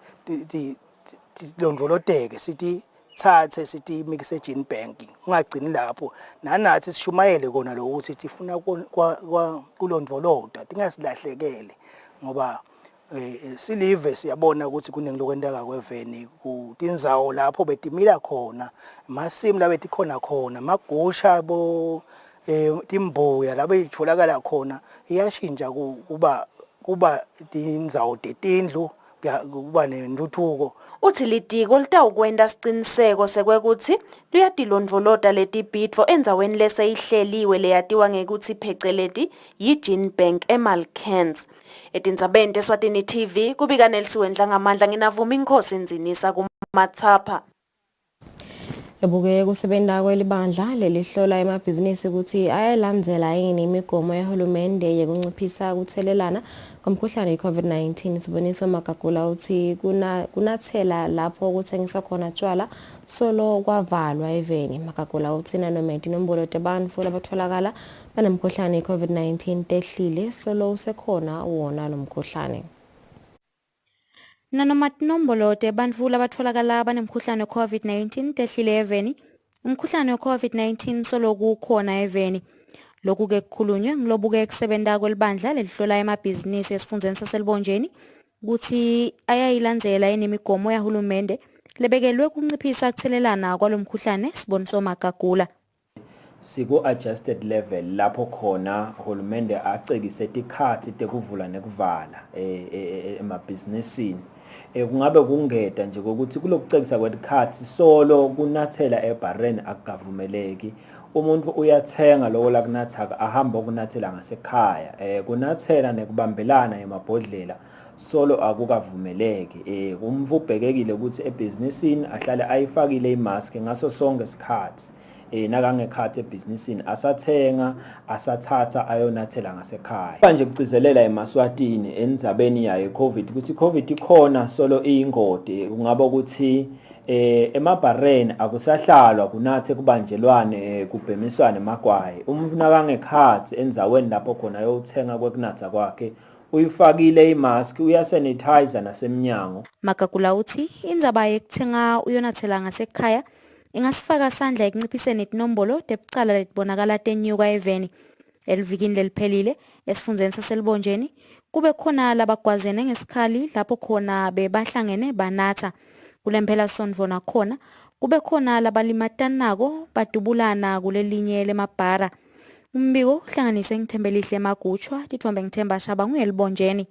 tilondvoloteke sithi thathe sithi mix eGene Bank ungagcini lapho nanathi sishumayele kona lokuthi tifuna kulondvolota tingasilahlekele ngoba silive siyabona ukuthi kunelokwentaka kweveni kutinzawo lapho betimila khona masimu la betikhona khona magusha bo timbuya la betholakala khona iyashintsha kuba tinzawo tetindlu kuba nentuthuko. Uthi litiko litawukwenta siciniseko sekwekuthi luyatilondvolota letibhidvo endzaweni leseyihleliwe leyatiwa ngekuthi pheceleti yiGene Bank eMalkens. Etindzabeni Eswatini TV kubika Nelsiwendla ngamandla nginavuma inkosi inzinisa kuMathapha. Lebuke kusebenta kwelibandla lelihlola emabhizinisi ukuthi ayalandzela yini imigomo yahulumende yekunciphisa kuthelelana komkhuhlane i-COVID-19. Siboniso Magagula uthi kunathela lapho kuthengiswa khona tshwala solo kwavalwa eveni. Magagula uthi nanoma inombolo tebantfu labatfolakala banemkhuhlane i-COVID-19 tehlile solo usekhona wona lomkhuhlane. Nanoma tinombolo tebantfu labatfolakala banemkhuhlane we-COVID-19 tehlile eveni, umkhuhlane we-COVID-19 solo kukhona eveni. Lokhu ke kukhulunywe ngilobuke kusebenta kwelibandla lelihlola emabhizinisi esifundeni saselibonjeni ukuthi ayayilandzela yini imigomo yahulumende lebekelwe kunciphisa kuthelelana kwalomkhuhlane. Siboniso Magagula. Siku-adjusted level lapho khona uhulumende acekise tikhatsi tekuvula nekuvala emabhizinisini. Kungabe kungeta nje kokuthi kulokucekisa kwetikhatsi solo kunathela ebhareni akukavumeleki. Umuntu uyathenga lokho la kunatha ahamba ukunathela ngasekhaya. Kunathela nekubambelana emabhodlela solo akukavumeleki. Kumvubhekekile ukuthi ebhizinisini ahlale ayifakile imask ngaso sonke isikhathi. Nakangekhathi ebhizinisini asathenga asathatha ayonathela ngasekhaya. Manje kucizelela eMaswatini endzabeni yayo COVID ukuthi COVID ikhona solo iyingodi. Kungaba ukuthi emabhareni akusahlalwa kunathe kubanjelwane kubhemiswane emagwayi. Umuntu nakangekhathi endzaweni lapho khona ayothenga kwekunatha kwakhe uyifakile imask uyasanitizer nasemnyango. Magagula uthi indzaba yekuthenga uyonathela ngasekhaya ingasifaka sandla ekunciphiseni itinombolo tebucala letibonakala tenyuka eveni. Elivikini leliphelile esifundeni saselibonjeni kube khona labagwazene ngesikhali lapho khona bebahlangene banatha. Kulemphela sondvo nakhona kube khona labalimatanako badubulana kulelinye lemabhara. Umbiko uhlanganise Ngithembelihle Magutshwa, Tithombe Ngithemba Shaba nguyelibonjeni.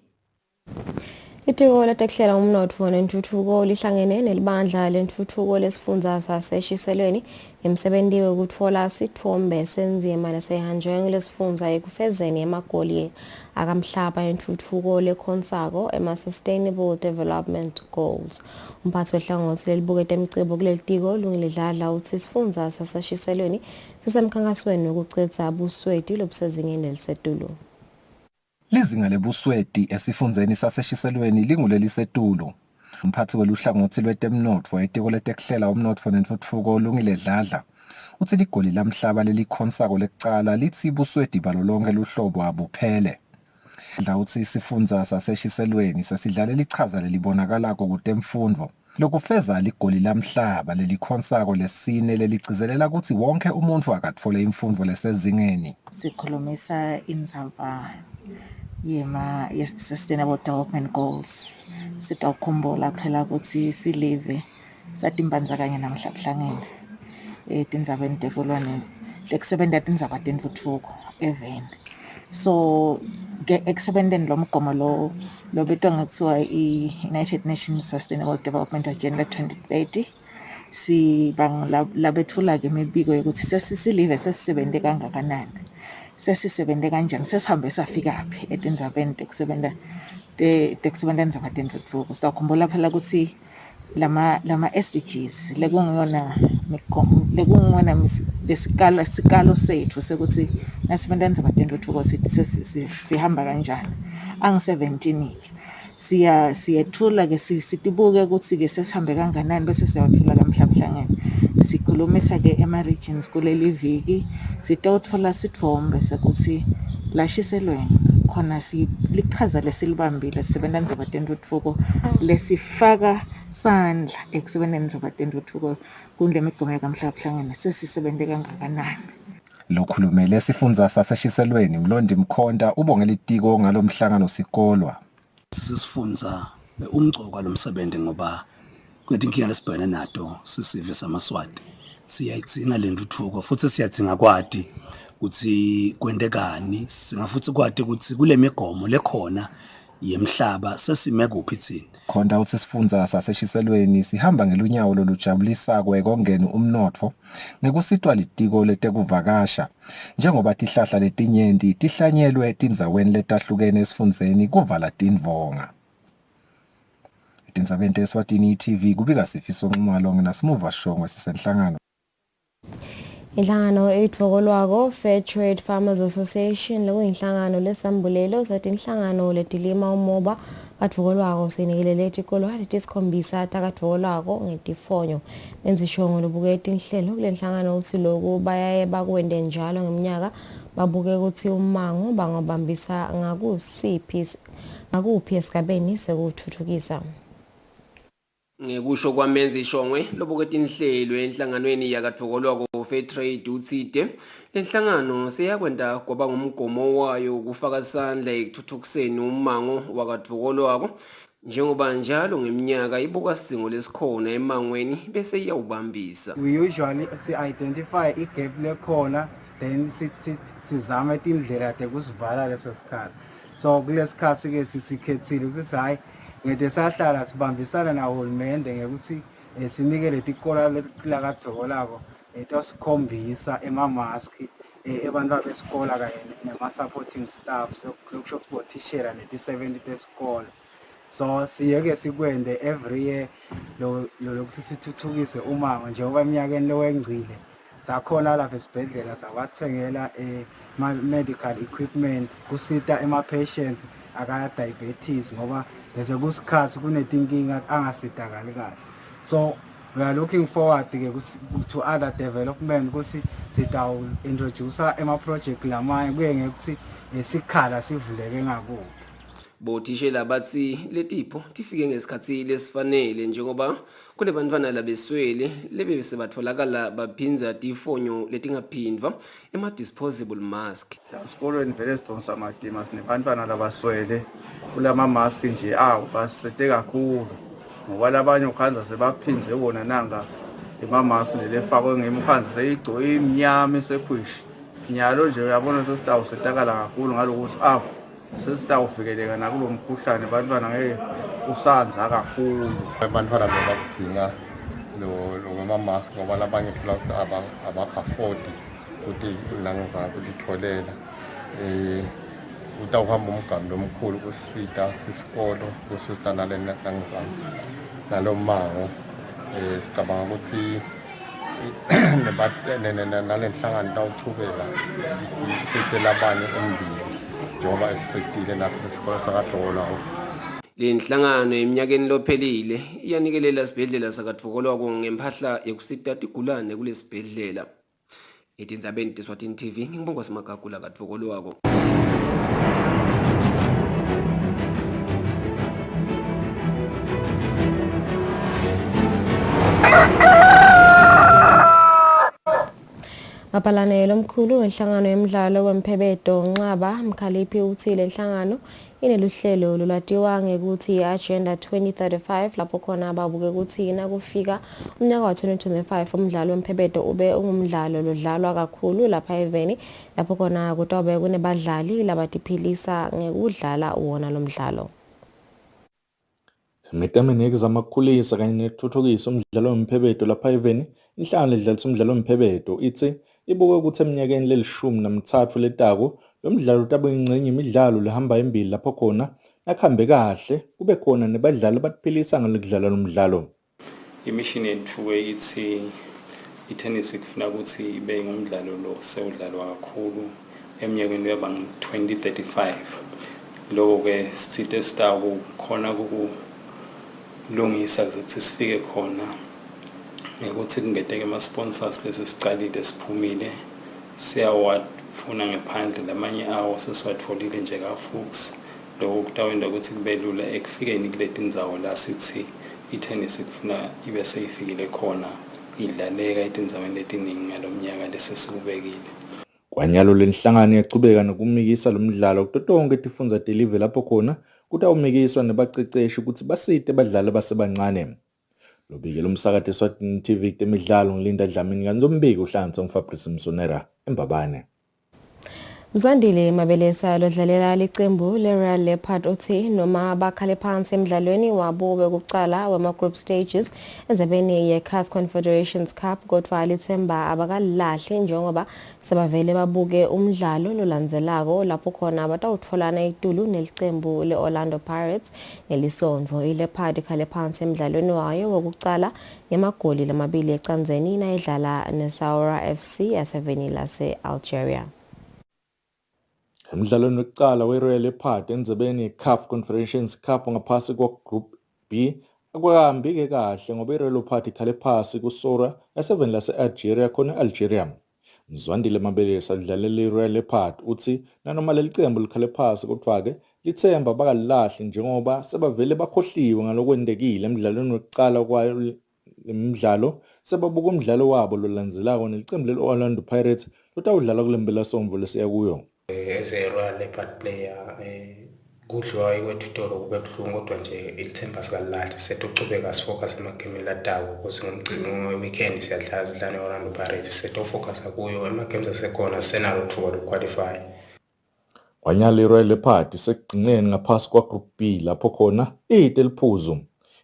Itiko letekuhlela umnotfo nentfutfuko lihlangene nelibandla lentfutfuko lesifundza saseshiselweni emsebenti wekutfola sitfombe senzima lesehanjwe lesifundza ekufezeni emagoli akamhlaba entfutfuko lekhonsako ema-Sustainable Development Goals. Umphathi wehlangothi lelibukete imicibo kulelitiko Lungile uthi sifundza saseshiselweni sisemkhankasweni wokucedza busweti lobusezingeni elisetulu. Lizinga lebusweti esifundzeni saseshiselweni lingulelisetulu. Umphathi weluhlangothi lwetemnotfo etiko letekuhlela umnotfo nentfutfuko Lungile uthi ligoli lamhlaba lelikhonsako lekucala lithi busweti balo lonke luhlobo abuphele. Uthi sifundza saseshiselweni sesidlale lichaza lelibonakalako kutemfundvo lokufeza ligoli lamhlaba lelikhonsako lesine leligcizelela ukuthi wonke umuntu akatfole imfundvo lesezingeni. Sikhulumisa indzaba ye-Sustainable Development Goals. Sitawukhumbula phela ukuthi silive satimbandzakanye namhlabuhlangene etindzabeni tekulwa tekusebenta tindzaba tentfutfuko eveni. So ekusebenteni lo mgomo lo lobitwa ngekuthiwa i-United Nations Sustainable Development Agenda 2030 labetfula-ke imibiko yokuthi sesisilive sesisebente kangakanani, sesisebente kanjani, sesihambe safikaphi etindzabeni tekusebenta indzaba tentfutfuko. Sitawukhumbula phela ukuthi lama SDGs lekungona lesikalo sethu sekuthi nasibenta indzaba tentfutfuko sihamba kanjani. Angi-17 siyethula-ke sitibuke ukuthi-ke sesihambe kanganani bese siyawathula lamhlabuhlangene. Sikhulumisa-ke ema-regions kuleli viki sitawutfola sitfombe sekuthi lashiselweni khona lichaza lesilibambile sisebenta indzaba tentfutfuko lesifaka sandla ekusebenteni indzaba tentfutfuko kule migomo yakamhlabuhlangene sesisebente kangakanani. Lokhulumele sifundza saseshiselweni Mlondi Mkhonda ubongela itiko ngalomhlangano sikolwa. Sisifundza umgcoka lomsebenzi ngoba kwetinkinga lesibhekene nato sisive samaswati siyayidzinga lentuthuko futhi siyadzinga kwati ukuthi kwentekani, singafuthi kwati ukuthi kule migomo lekhona yemhlaba sesime kuphi thina. Khonda uthi sifundza saseshiselweni sihamba ngelunyawo lolujabulisa kwekongeni umnotfo ngekusitwa litiko letekuvakasha njengoba tihlahla letinyenti tihlanyelwe tindzaweni letahlukene esifundzeni kuvala tindvonga. Etindzabeni teSwatini TV kubika Sifiso Nxumalo ngina Smuva Shongwe sisenhlangano. Inhlangano etfokolwako Fair Trade Farmers Association lokuyinhlangano lesambulelo sathi inhlangano letilima umoba katfokolwako sinikelele tikolwa letisikhombisa takatfokolwako ngetifonyo benzishongo lobuketi inhlelo kule nhlangano uthi lokhu bayaye bakwende njalo ngeminyaka babuke ukuthi umango bangabambisa ngakuphi esigabeni sekuthuthukisa. Ngekusho kwamenza ishongwe lobuketi inhlelo enhlanganweni yakatfokolwako Fair Trade uthide lenhlangano seyakwenda kwaba ngumgomo wayo ukufaka isandla ekuthuthukiseni umango wakatfokolwako njengoba njalo ngeminyaka ibuka singo lesikhona emangweni bese iyawubambisa. We usually identify igap lekhona then sizama indlela tekusivala leso sikhathi. So kulesikhathi ke sikhethile ukuthi hayi ngede sahlala sibambisana nahulumende ngekuthi sinikele tikora lakatfokolwako tosikhombisa emamaski ebantwana besikole kanye nema-supporting staff lokusho sibotishela neti-70 tesikole. So siyeke sikwende every year lokuthi sithuthukise umango njengoba eminyakeni lowengcile sakhona lapha esibhedlela sabathengela medical equipment kusita ema-patients akaya-diabetes ngoba bese kusikhathi kunetinkinga angasitakali kahle. So we are looking forward to other development ukuthi sitawu-introduce ema-project lamanye kuye ngekuthi sikhala sivuleke ngakubo. Bothishela bathi letipho tifike ngesikhathi lesifanele njengoba kule bantwana labeswele lebe sebatholakala baphinza tifonyo letingaphindwa ema-disposable mask. Esikolweni vele sidonsa amadima sinebantwana labaswele kulama mask nje basete kakhulu ngoba labanye ukhanza sebaphinze wona nanga ima-mask lefakwe ngemkhanza seyigcoke imnyama isekhwishi nyalo nje uyabona sesitawusetakala kakhulu ngalokuthi sesitawuvikeleka nakulo mkhuhlane bantwana ngeke usanza kakhulu. Abantwana bebakudinga lo ma-mask ngoba labanye plus abaka-afford ukuthi nangizana ukutitholela utawuhamba umgamo lomkhulu kusita sisikolo kusita nangizana nalo mango sicabanga ukuthi nale nhlangano tawuchubeka isite labanye embili njengoba esisetile nathi isikole sakatfokolwako. Le nhlangano eminyakeni lophelile iyanikelela isibhedlela sakatfokolwako ngempahla yekusita tigulane kule sibhedlela. Etindzabeni Eswatini TV ngibonga simagagula katfokolwako. Mapalanelo omkhulu wenhlangano yemidlalo wemphebedo Nxaba Mkhaliphi uthi le nhlangano ineluhlelo lolwatiwa ngekuthi Agenda 2035 lapho khona babuke ukuthi nakufika umnyaka wa 2025 umdlalo wemphebedo ube ungumdlalo lodlalwa kakhulu lapha eveni lapho khona kutawube kunebadlali labatiphilisa ngekudlala wona lo mdlalo. Ngetameni ekuzama ukukhulisa kanye nekuthuthukisa umdlalo wemphebedo lapha eveni inhlangano edlalisa umdlalo wemphebedo ithi ibuke ukuthi eminyakeni le-13 letako lo mdlalo utabe ingcenye imidlalo lehamba embili lapho khona nakhambe kahle kube khona nebadlali abaphilisa ngalokudlala lo mdlalo. Immission yethu ithi itennis kufuna ukuthi ibe ngumdlalo lo sewudlalwa kakhulu eminyakeni yaba ngu-2035 lokho ke sithithe sitaku khona kulungisa ukuthi sifike khona ukuthi kungeteke ama-sponsors lesicalile siphumile siyawafuna ngephandle lamanye awo sesiwatholile nje ka-Fuchs lokho kutawenda ukuthi kube lula ekufikeni kuleti ndzawo la sithi itennis kufuna ibe seyifikile khona idlaleka etindzaweni letiningi ngalomnyaka lesesikubekile. Kwanyalo lenhlangano yachubeka nokumikisa lo mdlalo kutotonke tifundza telive lapho khona kutawumikiswa nebaqeqeshi ukuthi basite badlali basebancane. Lobikela umsakathi Eswatini TV temidlalo ngilinda Dlamini kanzombiko uhlanganisa uFabrice Msonera eMbabane. Mzwandile Mabelesa lodlalela liqembu le-Royal Leopard uthi noma bakhale phansi emidlalweni wabo wekucala wama-group stages enzabeni ye-CAF Confederations Cup kodwa lithemba abakalahle njengoba sebavele babuke umdlalo lolandzelako lapho khona batawutfolana itulu nelicembu le-Orlando Pirates ngelisondvo. I-Leopard ikhale phansi emidlalweni wayo wekucala ngemagoli lamabili ecandzeni nayidlala neSaoura FC yaseveni lase-Algeria. Emidlalweni wokuqala we-Royal Leopard endzebeni ye-CAF Confederations Cup ngaphasi kwa-Group B akwahambi-ke kahle ngoba i-Royal Leopard ikhale phasi kuSaoura yaseveni lase-Algeria khona e-Algeria. Mzwandile Mabelesa lidlalela i-Royal Leopard uthi nanoma leli cembu likhale phasi kodwa-ke lithemba bakalilahle njengoba sebavele bakhohliwe ngalokwendekile emidlalweni wokuqala kwayo lemidlalo sebabuka umdlalo wabo lolandzelako nelicembu le-Orlando Pirates lotawudlala kule mpelasonto lesiya kuyo. As a Royal Leopard player, kudliwa ikwethu itolo kube buhlungu kodwa nje ilithemba sikalilahle setocubeka sifocus emagemini latako because ngomgcino weekend siyadlala ne-Orlando Pirates setofocusa kuyo ema-games asekhona senalo ithuba lokuqualify. Kwanyala i-Royal Leopard isekugcineni ngaphasi kwa-Group B lapho khona iyite liphuzu.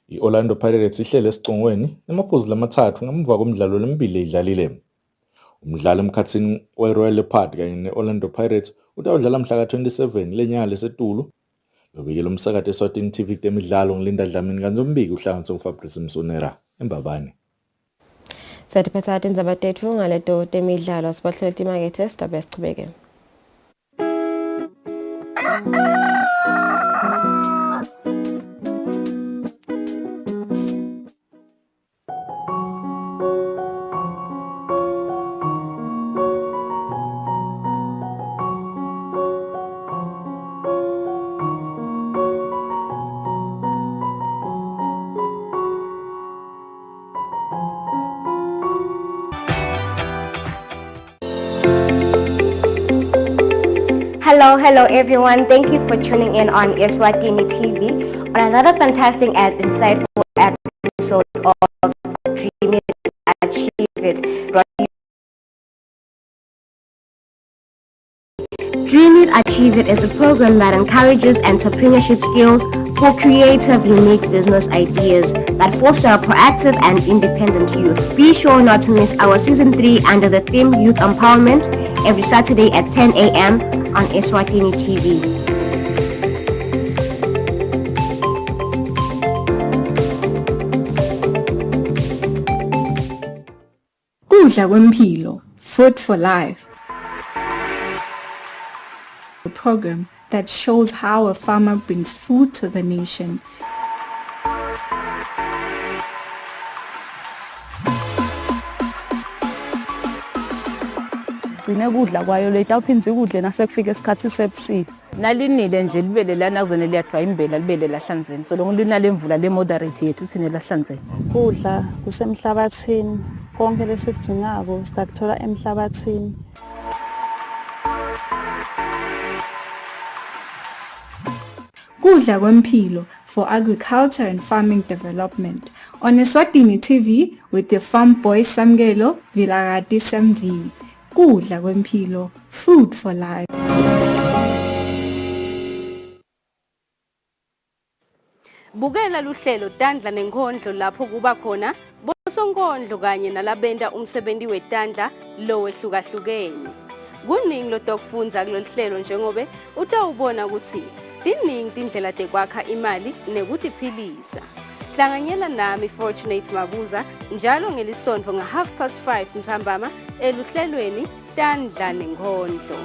I-Orlando Pirates ihlele esicongweni nemaphuzu lamathathu ngemva komdlalo lemibili idlalile. Umdlalo emkhathini we-Royal Leopard kanye ne-Orlando Pirates utawudlala mhla ka-27 lenyanga lesetulu. Lobikela umsakathi Eswatini TV temidlalo ngilinda Dlamini kanzombiki uhlanganise uFabrice Msonera eMbabane. Satiphetha indzaba tetfu ngaleto temidlalo sibahlela timakethe sidaba sichubeke. Hello everyone. Thank you for tuning in on Eswatini TV on another fantastic and insightful episode of Dream It, Achieve It. Dream It, Achieve It is a program that encourages entrepreneurship skills for creative, unique business ideas that foster a proactive and independent youth. Be sure not to miss our Season 3 under the theme Youth Empowerment every Saturday at 10 a.m. on Eswatini TV. Kudla kwempilo, Food for Life. A program that shows how a farmer brings food to the nation. Gcine kudla kwayo letawuphindze kudle nasekufika isikhathi sebusika. Nalinile nje libele lana kuzone liyadwa imbela libele lahlanzeni. So lonke linale mvula le moderate yethu thine lahlanzeni. Kudla kusemhlabathini, konke lesikudingako sitakuthola emhlabathini. Kudla kwempilo for agriculture and farming development on Eswatini TV with the farm boy Samgelo Vilagati Samvi. Kudla kwempilo, Food for Life. Bukela luhlelo Tandla nenkondlo lapho kuba khona bosonkondlo kanye nalabenta umsebenzi wetandla lo wehlukahlukene. Kuningi lotokufundza kulolu hlelo njengobe utawubona ukuthi tiningi tindlela tekwakha imali nekutiphilisa. Hlanganyela nami Fortunate Mabuza njalo ngelisondvo nga5:30 ntambama eluhlelweni Tandla nenkondlo.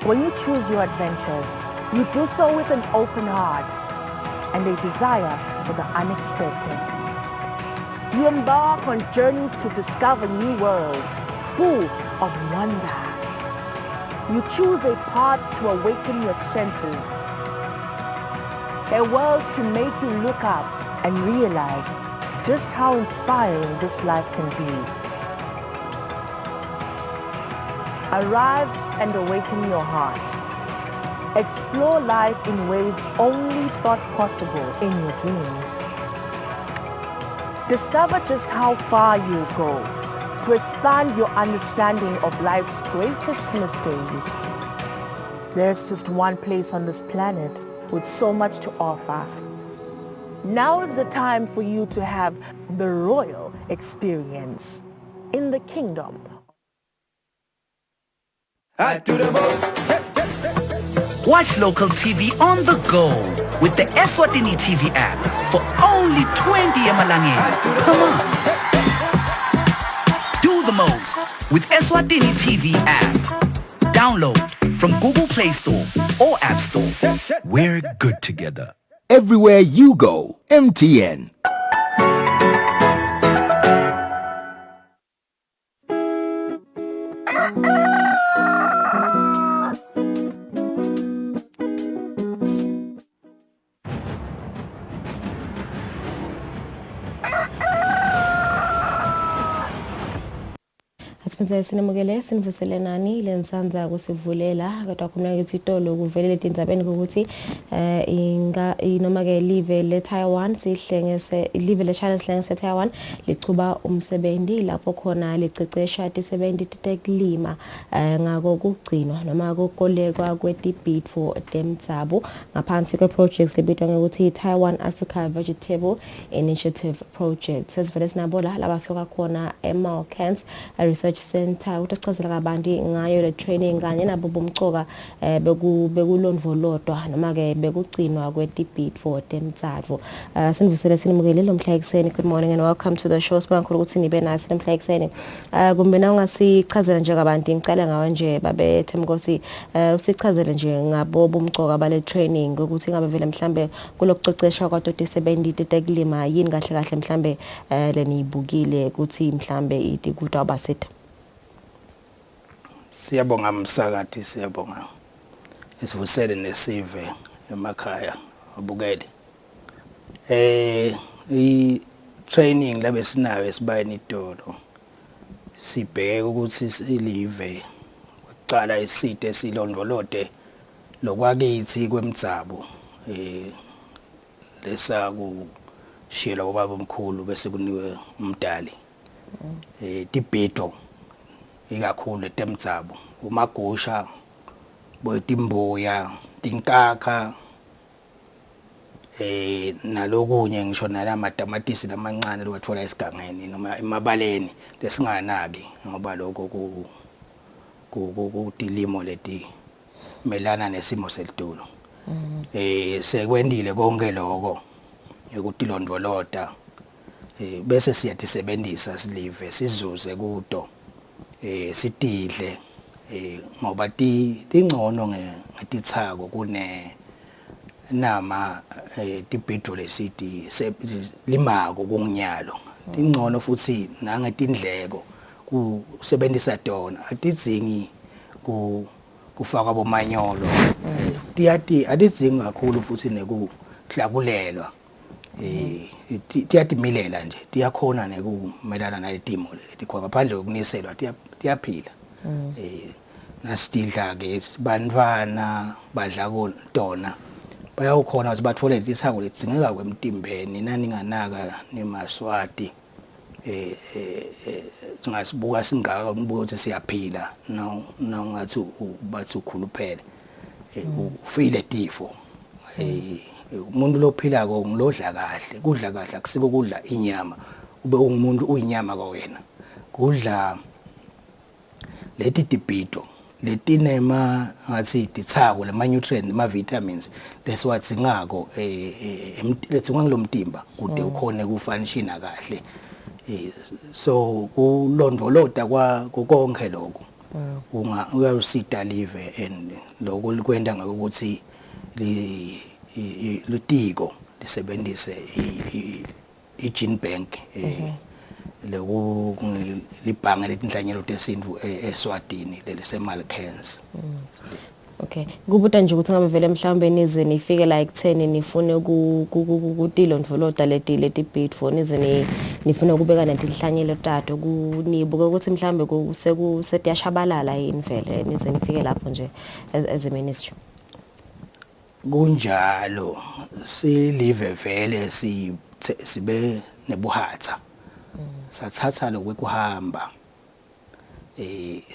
When you choose your adventures, you do so with an open heart and a desire for the unexpected. You embark on journeys to discover new worlds full of wonder. You choose a path to awaken your senses, a world to make you look up and realize just how inspiring this life can be. Arrive and awaken your heart. Explore life in ways only thought possible in your dreams. Discover just how far you'll go to expand your understanding of life's greatest mysteries. There's just one place on this planet with so much to offer. Now is the time for you to have the royal experience in the kingdom. I do the most. Watch local TV on the go with the Eswatini TV app for only 20 emalangeni. Come on. Do the most with Eswatini TV app. Download from Google Play Store or App Store. We're good together. Everywhere you go, MTN. Asiphenze sinimukele sinivusele nani lensanza kusivulela kodwa khona ukuthi itolo kuvelele indzabeni ukuthi noma ke live le Taiwan sihlengese live le China sihlengese Taiwan lichuba umsebenzi lapho khona licecesha tisebenzi tekulima ngako kugcinwa noma kokolekwa kwetibid for temtsabo ngaphansi kwe projects lebitwa ngokuthi Taiwan Africa Vegetable Initiative Project. Sesivele sinabola labasoka khona eMalkans Research Center utasichazela kabanti ngayo le training kanye nabo bomcoka bekulondvolodwa noma ke bekugcinwa kwetibid for temtsabo. Sinivusele sinimukele lo mhla ekseni. Good morning and welcome to the show. Sibankhulu ukuthi nibe nasi lo mhla ekseni. Kumbe na ungasichazela nje kabanti ngicela ngawe nje babe Themkosi usichazele nje ngabo bomcoka bale training ukuthi ngabe vele mhlambe kulokucocesha kwaDoti 70 tekulima yini kahle kahle mhlambe lenibukile ukuthi mhlambe iti kuthi abasitha. Siyabonga msakati, siyabonga isivusele nesive emakhaya abukele. I training labe sinayo esibayeni itolo sibheke ukuthi silive uqala isite silondolode lokwakithi kwemtsabo lesa kushila ubaba omkhulu bese kuniwe umdali tibhito ikakhulu temtsabo umagusha botimbuya tinkakha nalokunye ngisho nalamatamatisi lamancane lokwathola esigangeni noma emabaleni lesinganaki ngoba lokho kutilimo leti melana nesimo selitulo. Sekwendile konke lokho ukutilondvolota bese siyatisebenzisa silive sizuze kuto sitidle ngoba tingcono ngetitsako kune nama tibhidro lesiti limako kunginyalo tingcono futhi nangetindleko kusebenzisa tona atidzingi kufaka bomanyolo atidzingi kakhulu futhi nekuhlakulelwa tiyatimilela nje tiyakhona nekumelana naletimo letikho ngaphandle kokuniselwa tiyaphila. Nasitidla ke bantwana badla tona bayawukhona ukuthi bathole isithako ledzingeka kwemtimbeni naninganaka nimaswati singasibuka singaka nibuka ukuthi siyaphila nawungathi bathi ukhuluphele ufile tifo umuntu lophila ko ngilodla kahle kudla kahle akusiko kudla inyama ube ungumuntu uyinyama kwawena kudla leti tibhito letinema ngathi titsako lema nutrients ma vitamins lesiwatsingako letsingwa ngilomtimba kude ukhone kufanishina kahle. So ulondvolota kwa konke lokho uyasita live and lokho likwenda ngakuthi lutiko lisebenzise i-gene bank libhange letinhlanyelo tesintfu eSwatini leliseMalkans. Okay. Kubuta nje ukuthi ngabe vele mhlawumbe nize nifike la ekutheni nifune ukutilondvolota leti-bid for nize nifuna kubeka netinhlanyelo tato kunibuke ukuthi mhlawumbe sekuyashabalala yini vele nize nifike lapho nje as a ministry. kunjalo silive vele sibe nebuhatsa sathatha lokwekuhamba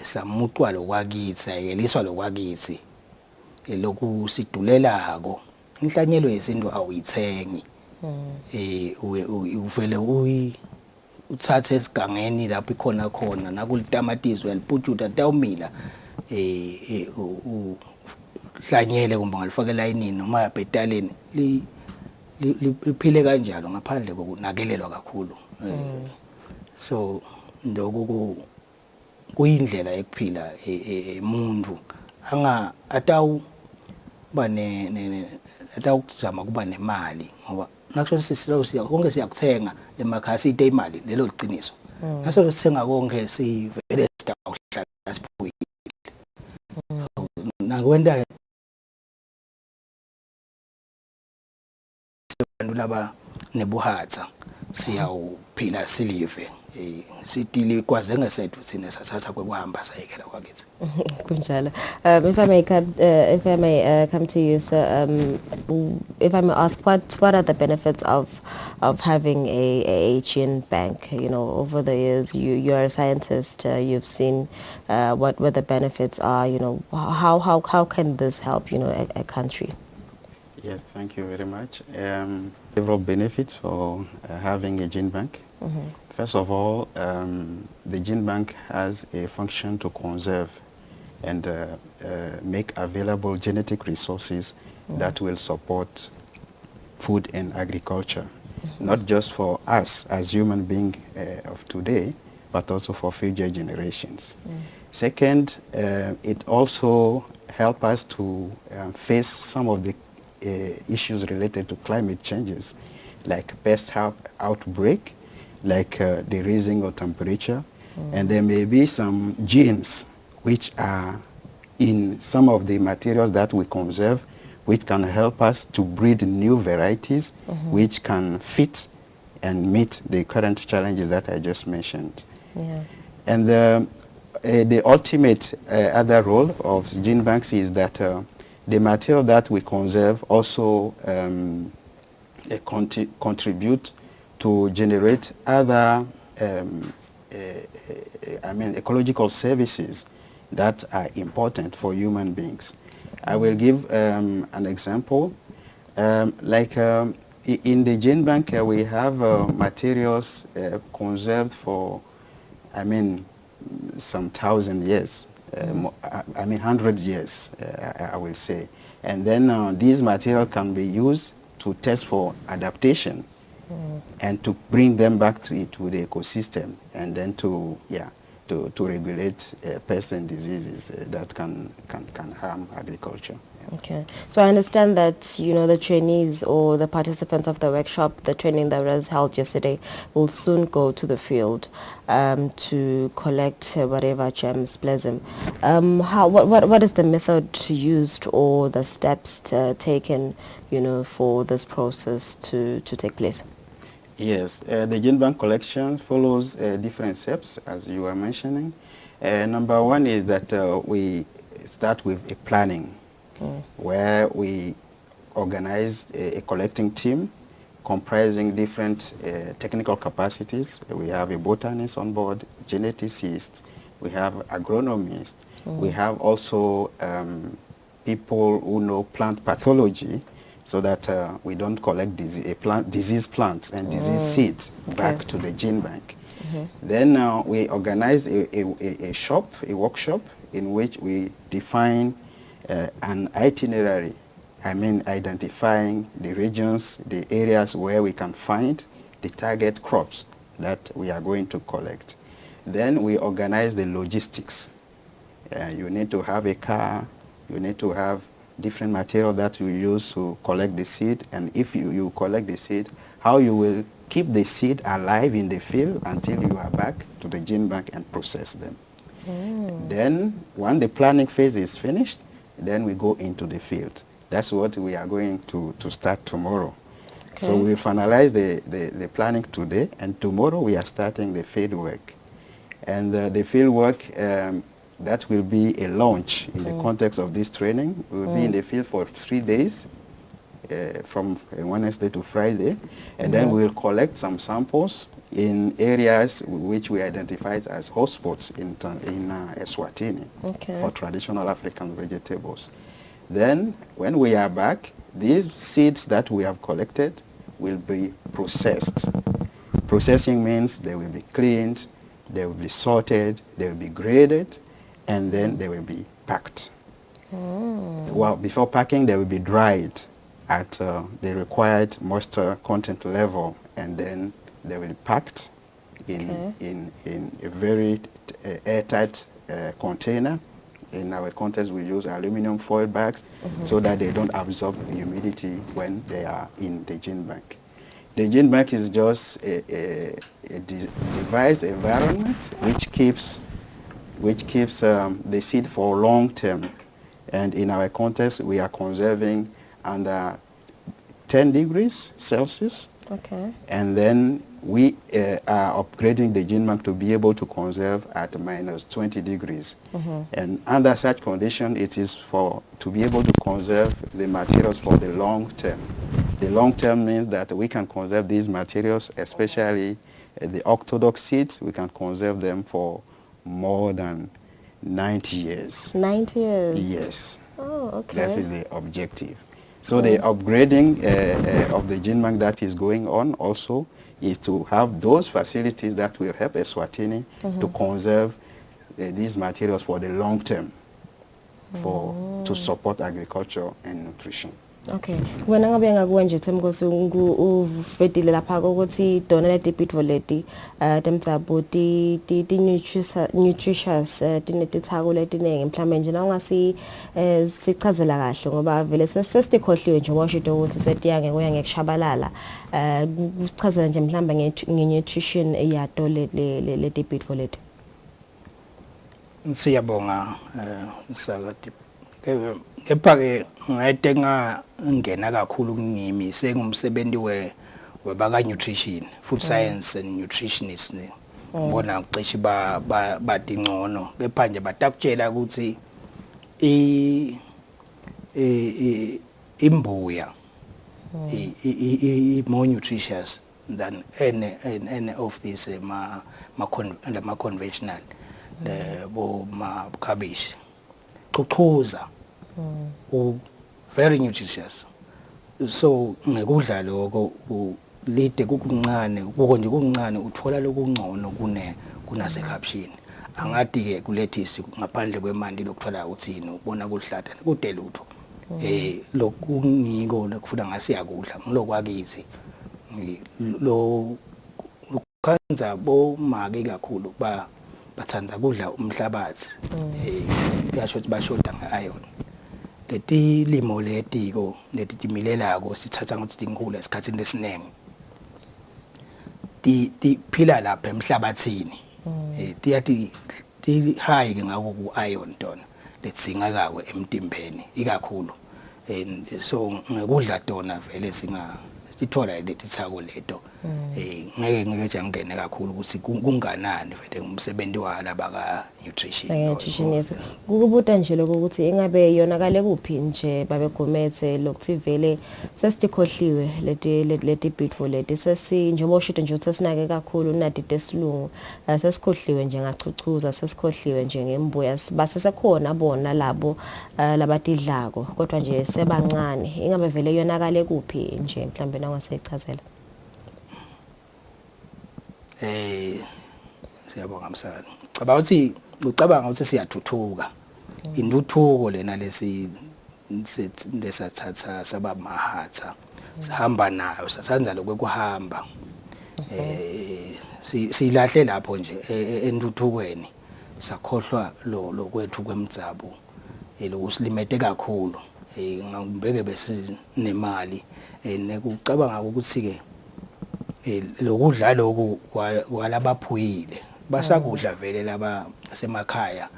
samuqwa lokwakithi ayeliswa lokwakithi lokhu sidulelako inhlanyelo yesintu awuyithengi uvele uthathe esigangeni lapho ikhona khona nakulitamatisi uyalipujuta tawumila hlanyele kumbe ngalifaka elayinini noma yabetaleni liphile kanjalo ngaphandle kokunakelelwa kakhulu so lokho kuyindlela ekuphila emuntu atawu atawuzama kuba nemali ngoba nakusho sisilo konke siyakuthenga emakhaya siyite imali lelo liqiniso naso sithenga konke sivele sidawuhlala siphuyile nakwenta abantu laba nebuhatsa siyawuphila silive sitili kwaze ngesethu thina sathatha kwekuhamba sayekela kwakithi kunjalo if I may come to you sir if I may ask what are the benefits of having a Asian bank, you know, over the years you are a scientist, you've seen what the benefits are, you know, how can this help, you know, a country? Yes, thank you very much. Several benefits for having a gene bank. First of all, the gene bank has a function to conserve and make available genetic resources that will support food and agriculture, not just for us as human beings of today, but also for future generations. Second, it also helps us to face some of the issues related to climate changes, like pest outbreak, like the raising of temperature, and there may be some genes which are in some of the materials that we conserve, which can help us to breed new varieties which can fit and meet the current challenges that I just mentioned. Yeah. And the ultimate other role of gene banks is that the material that we conserve also contribute to generate other ecological services that are important for human beings. I will give an example. In the gene bank, we have materials conserved for, some 1,000 years, 100 years, I will say. And then these materials can be used to test for adaptation and to bring them back to the ecosystem, and then to regulate pests and diseases that can harm agriculture. Okay, so I understand that, you know, the trainees or the participants of the workshop, the training that was held yesterday, will soon go to the field to collect whatever germplasm. What is the method used or the steps taken, you know, for this process to take place? Yes, the gene bank collection follows different steps, as you were mentioning. Number one is that we start with a planning, where we organize a collecting team comprising different technical capacities. We have a botanist on board, geneticist, we have agronomists, we have also people who know plant pathology, so that we don't collect disease plants and disease seeds back to the gene bank. Then we organize a workshop in which we define an itinerary, identifying the regions, the areas where we can find the target crops that we are going to collect. Then we organize the logistics. You need to have a car, you need to have different material that you use to collect the seed, and if you collect the seed, how you will keep the seed alive in the field until you are back to the gene bank and process them. Then, when the planning phase is finished, then we go into the field. That's what we are going to start tomorrow. So we finalize the planning today, and tomorrow we are starting the field work. And the field work, that will be a launch in the context of this training. We will be in the field for 3 days, from Wednesday to Friday, and then we'll collect some samples in areas which we identified as hotspots in Eswatini for traditional African vegetables. Then, when we are back, these seeds that we have collected will be processed. Processing means they will be cleaned, they will be sorted, they will be graded, and then they will be packed. Well, before packing, they will be dried at the required moisture content level, and then they will be packed in a very airtight container. In our context, we use aluminum foil bags so that they don't absorb humidity when they are in the gene bank. The gene bank is just a devised environment which keeps the seed for long term. And in our context, we are conserving under 10 degrees Celsius. And then we are upgrading the gene bank to be able to conserve at minus 20 degrees. And under such condition, it is to be able to conserve the materials for the long term. The long term means that we can conserve these materials, especially the orthodox seeds, we can conserve them for more than 90 years. 90 years? Yes. Oh, okay. That is the objective. So the upgrading of the gene bank that is going on also is to have those facilities that will help Eswatini to conserve these materials for the long term to support agriculture and nutrition. Okay. Wena ngabe ngakuwe nje Themkosi uvedile lapha ukuthi dona leti pitfo leti temtsabo ti nutritious tinetithako letinenge mhlawumbe nje na ungasi sichazela kahle ngoba vele sesitikhohliwe nje washo ukuthi setiyange kuya ngekushabalala usichazela nje mhlawumbe nge-nutrition yato leti pitfo leti. Siyabonga Sakati. Kepha-ke ngayete ngingena kakhulu kimi sengumsebenzi webaka nutrition, food science and nutritionist. Ngibona ucishe batingcono kepha nje batakutshela ukuthi imbuya more nutritious than any of these conventional bo cabbage. Chuchuza very nutritious. So ngekudla lokho lide kukuncane kuko nje kuncane uthola lokungcono kunasekhapshini. Angathi ke kulethisi ngaphandle kwemandi lokuthola uthini ubona kuhlata kude lutho. Lokungiko lokufuna ngasiyakudla ngilokwakithi lo khanza bomake kakhulu bathanza kudla umhlabathi yasho ukuthi bashoda nge-iron. Leti limo letiko leti timilelako sithatha ngokuthi tinkhulu esikhathini lesiningi tiphila lapha emhlabathini tiyathi ti high ke ngako ku-iron tona letsingayo emtimbeni ikakhulu. So ngekudla tona vele sithola leti thako leto ngeke nje ngene kakhulu ukuthi kunganani vele umsebenzi wala baka nutritionist. Kukubuta nje lokho ukuthi ingabe yonakale kuphi nje babegomethe lokuthi vele sesitikhohliwe leti pitfo leti njengoba usho nje ukuthi sinake kakhulu nadi tesilungu sesikhohliwe nje ngachuchuza sesikhohliwe nje ngembuya basesekhona bona labo labatidlako kodwa nje sebancane ingabe vele yonakale kuphi nje mhlambe nawasechazela. Siyabonga msana. Ucabanga ukuthi siyathuthuka. Intuthuko lena lesathatha sabamahatha. Sihamba nayo sasenza lokuhamba. Silahle lapho nje entuthukweni. Sakhohlwa lokwethu kwemdzabo. Lokusilimete kakhulu. Ngibeke besinemali nekucabanga ukuthi ke lokudla lokhu walabaphuyile basakudla vele laba semakhaya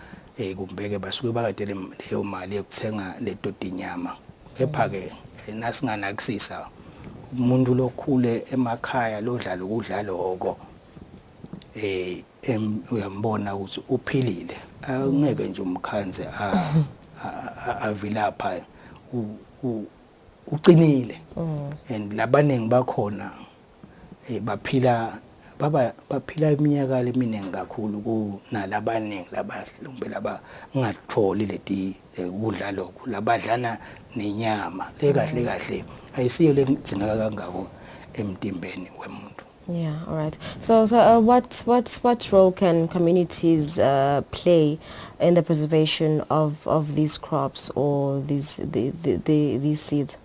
kumbeke basuke bakadele leyo mali yokuthenga letoti inyama. Kepha ke nasinganakisisa umuntu lokhule emakhaya lodla lokudla lokho uyambona ukuthi uphilile angeke nje umkhanze avilapha uqinile and labaningi bakhona baphila iminyaka eminingi kakhulu kunalabaningi laba ngatholi leti kudla lokho labadlana nenyama kahle kahle ayisiyo lengidzinga kangako emtimbeni wemuntu. Yeah, all right. So what role can communities play in the preservation of these crops or these seeds?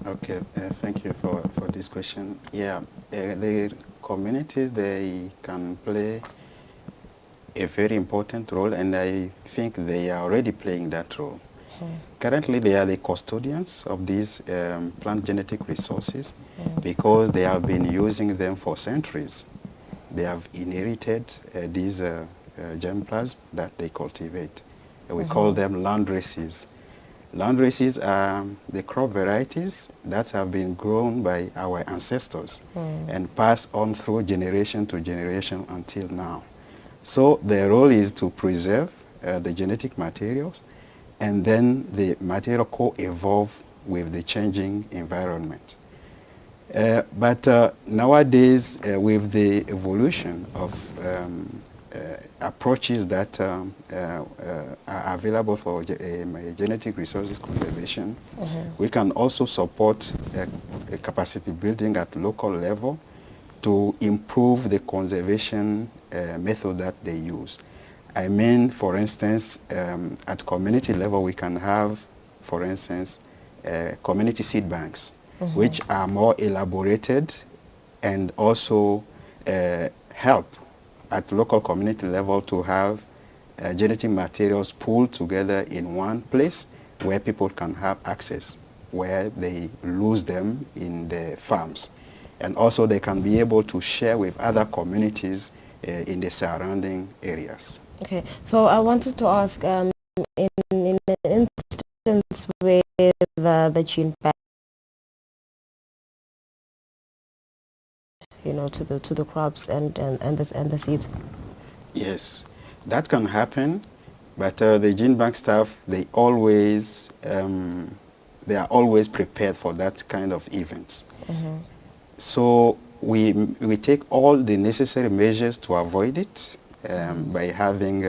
Okay, thank you for this question. Yeah, the communities, they can play a very important role, and I think they are already playing that role. Currently, they are the custodians of these plant genetic resources because they have been using them for centuries. They have inherited these germplasm that they cultivate. We call them land races. Land races are the crop varieties that have been grown by our ancestors and passed on through generation to generation until now. So their role is to preserve the genetic materials, and then the material co-evolve with the changing environment. But nowadays, with the evolution of approaches that are available for genetic resources conservation, we can also support a capacity building at local level to improve the conservation method that they use. I mean, for instance, at community level, we can have, for instance, community seed banks, which are more elaborated and also help at local community level to have genetic materials pooled together in one place where people can have access, where they lose them in the farms. And also they can be able to share with other communities in the surrounding areas. Okay, so I wanted to ask, in an instance where the gene bank, you know, to the crops and the seeds. Yes, that can happen, but the gene bank staff, they are always prepared for that kind of events. So we take all the necessary measures to avoid it by having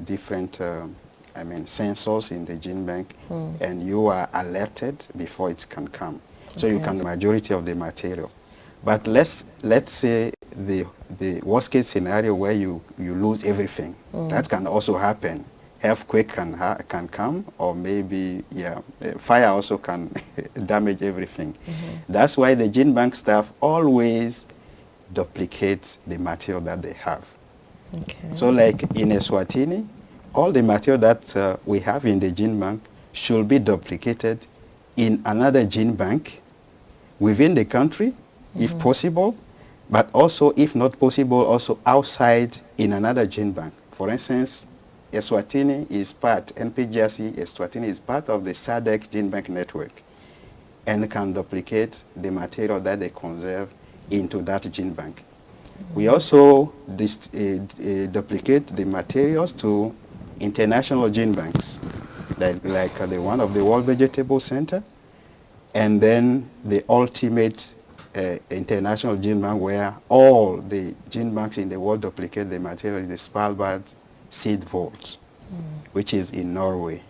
different sensors in the gene bank, and you are alerted before it can come. So you can majority of the material. But let's say the worst case scenario where you lose everything. That can also happen. Earthquake can come, or maybe fire also can damage everything. That's why the gene bank staff always duplicate the material that they have. So like in Eswatini, all the material that we have in the gene bank should be duplicated in another gene bank within the country, if possible, but also, if not possible, also outside in another gene bank. For instance, Eswatini is NPGRC Eswatini is part of the SADC gene bank network and can duplicate the material that they conserve into that gene bank. We also duplicate the materials to international gene banks, like the one of the World Vegetable Center, and then the ultimate international gene bank where all the gene banks in the world duplicate the material, the Svalbard Seed Vault, which is in Norway,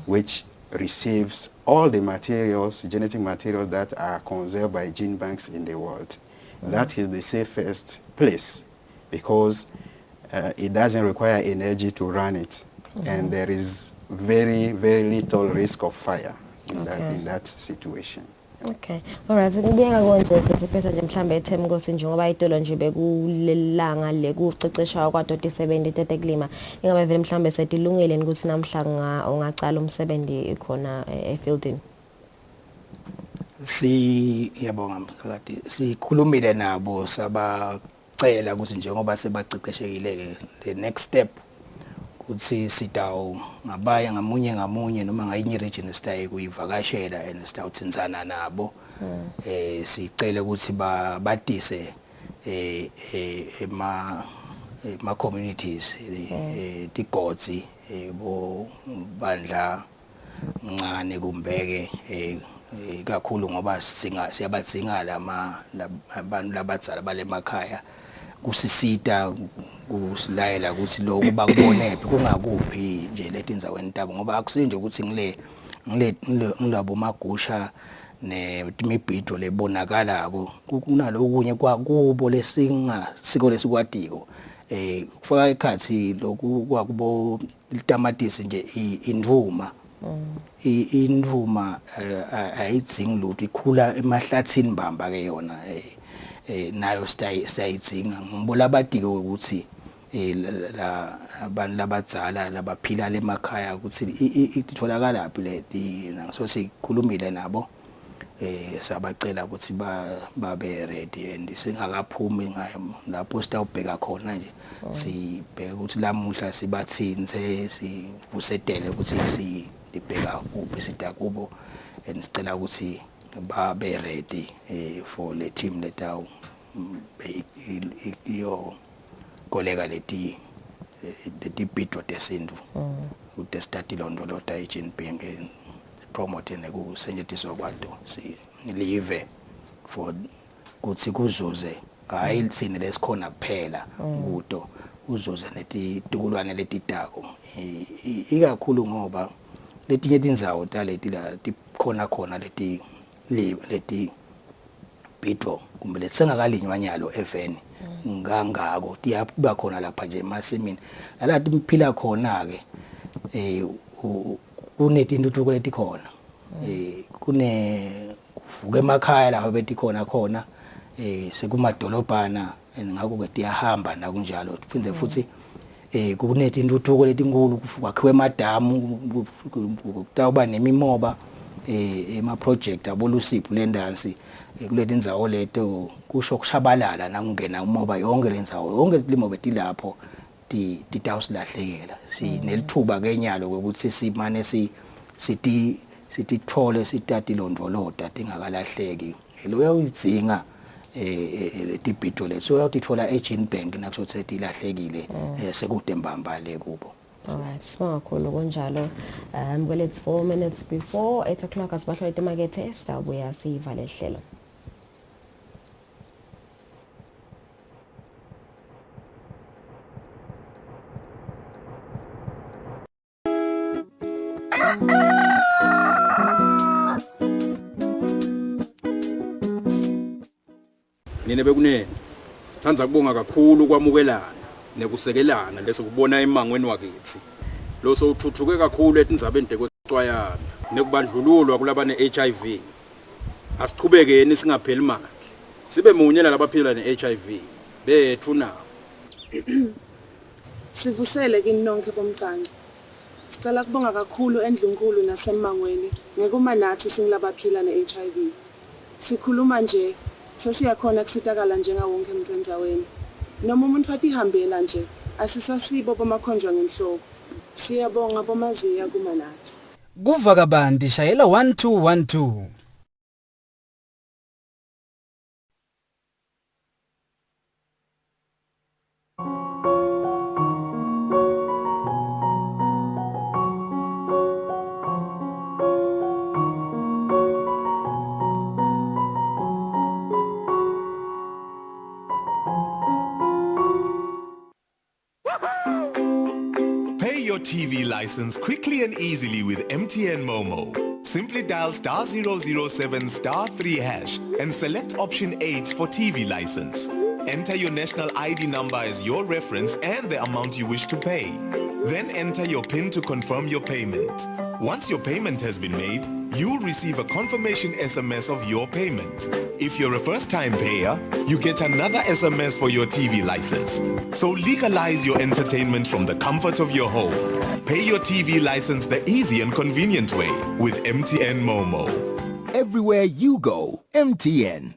which receives all the materials, genetic materials that are conserved by gene banks in the world. That is the safest place because it doesn't require energy to run it, and there is very, very little risk of fire in that situation. Okay, alright, ngibinga konje sesiphetha nje mhlambe etheme Nkosi njengoba itolo nje bekulelanga le kuceceshwa kwa-2070 tete kulima ingabe vele mhlambe setilungile ukuthi namhla ungacala umsebenzi khona efieldini. Siyabonga mphakathi, sikhulumile nabo sabacela ukuthi njengoba sebaceceshekile the next step ukuthi sitawu ngabaya ngamunye noma ngayinye region sitayi kuyivakashela and sitawuthinzana nabo sicela ukuthi badise ma communities tigodzi bo bandla ncane kumbeke kakhulu ngoba siyabadzinga abantu labadzala balemakhaya kusisita kusilayela ukuthi lokhu bakubonephi kungakuphi nje letindzaweni tabo ngoba akusinje ukuthi ngilabo magusha nemibhido lebonakalako kunalokunye kwakubo lesingasiko lesikwatiko kufaka ekhathi lokhu kwakubo itamatisi nje indvuma indvuma ayidzingi lutho ikhula emahlathini bamba ke yona nayo siyayidzinga ngibona abatiko ukuthi abantu labadzala labaphila emakhaya ukuthi itholakala laphi leti so sikhulumile nabo sabacela ukuthi babe ready and singakaphumi lapho sitawubheka khona nje sibheka ukuthi lamuhla sibathinze sivusetele ukuthi sibheka kuphi sita kubo and sicela ukuthi babe ready for le team letawu iyo kolega leti bidro tesintu ukuthi start ilondolota eGNP promote nekusetshenziswa kwato live for ukuthi kuzuze hayi lithini lesikhona kuphela kuto uzuze netitukulwane letitako ikakhulu ngoba letinye tindzawo taleti la tikhona leti bidro kumbe lesengakalinywa nyalo eveni ngangako tiyabuka khona lapha nje emasimini la timphila khona ke kunetintuthuko letikhona kuvuka emakhaya lapho betikhona sekumadolobhana ngakho ke tiyahamba nakunjalo kuphinde futhi kunetintuthuko letinkulu kwakhiwe emadamu kutawuba nemimoba ema project abolusipho lendansi kuletindzawo leto kusho kushabalala nakungena umoba yonke lendzawo yonke limoba tilapho titawusilahlekela sinelithuba kenyalo ukuthi simane sitithole sitati londolota tingakalahleki lo uyayidzinga letibhidro lethu uyawutithola eGen Bank nakusothi tilahlekile sekude mbamba le kubo. Alright, sibonga kakhulu kunjalo. Well, it's 4 minutes before 8 o'clock asibahlwa itemakethe sitawubuya sivale hlelo. Nine bekunene sithanda kubonga kakhulu kwamukelana nekusekelana lesokubona emangweni wakithi lo sowuthuthuke kakhulu etindzabeni tekwecwayana nekubandlululwa kulabane HIV asichubekeni singapheli manje sibe munye labaphila neHIV bethu nawo Sivusele kini nonke bomcane. Sicela kubonga kakhulu endlunkulu nasemangweni ngekuma nathi singilabaphila neHIV. Sikhuluma nje sesiyakhona kusitakala njengawonke umuntu endzaweni. Noma umuntu fatihambela nje asisasibo bomakhonjwa ngenhloko. Siyabonga bomaziya kuma nathi. Kuva kabandi shayela 1212. Pay your TV license quickly and easily with MTN Momo. Simply dial *007 *3 hash and select option 8 for TV license. Enter your national ID number as your reference and the amount you wish to pay. Then enter your PIN to confirm your payment. Once your payment has been made, you'll receive a confirmation SMS of your payment. If you're a first-time payer, you get another SMS for your TV license. So legalize your entertainment from the comfort of your home. Pay your TV license the easy and convenient way with MTN Momo. Everywhere you go, MTN.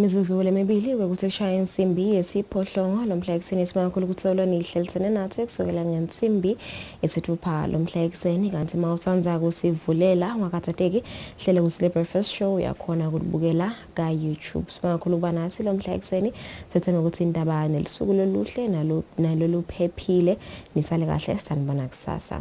Imizuzu lemibili ukuthi kushaya insimbi yesiphohlongo lo mhla ekseni simakhulu kutholwa nihlelisene nathi kusukela ngensimbi yesithupha lo mhla ekseni kanti mawusanza kusivulela ungakathateki hlele Kusile Breakfast Show yakhona ukubukela ka YouTube. Simakhulu kuba nathi lo mhla ekseni sethemba ukuthi indaba nelisuku loluhle nalo luphephile nisale kahle sitanibona kusasa.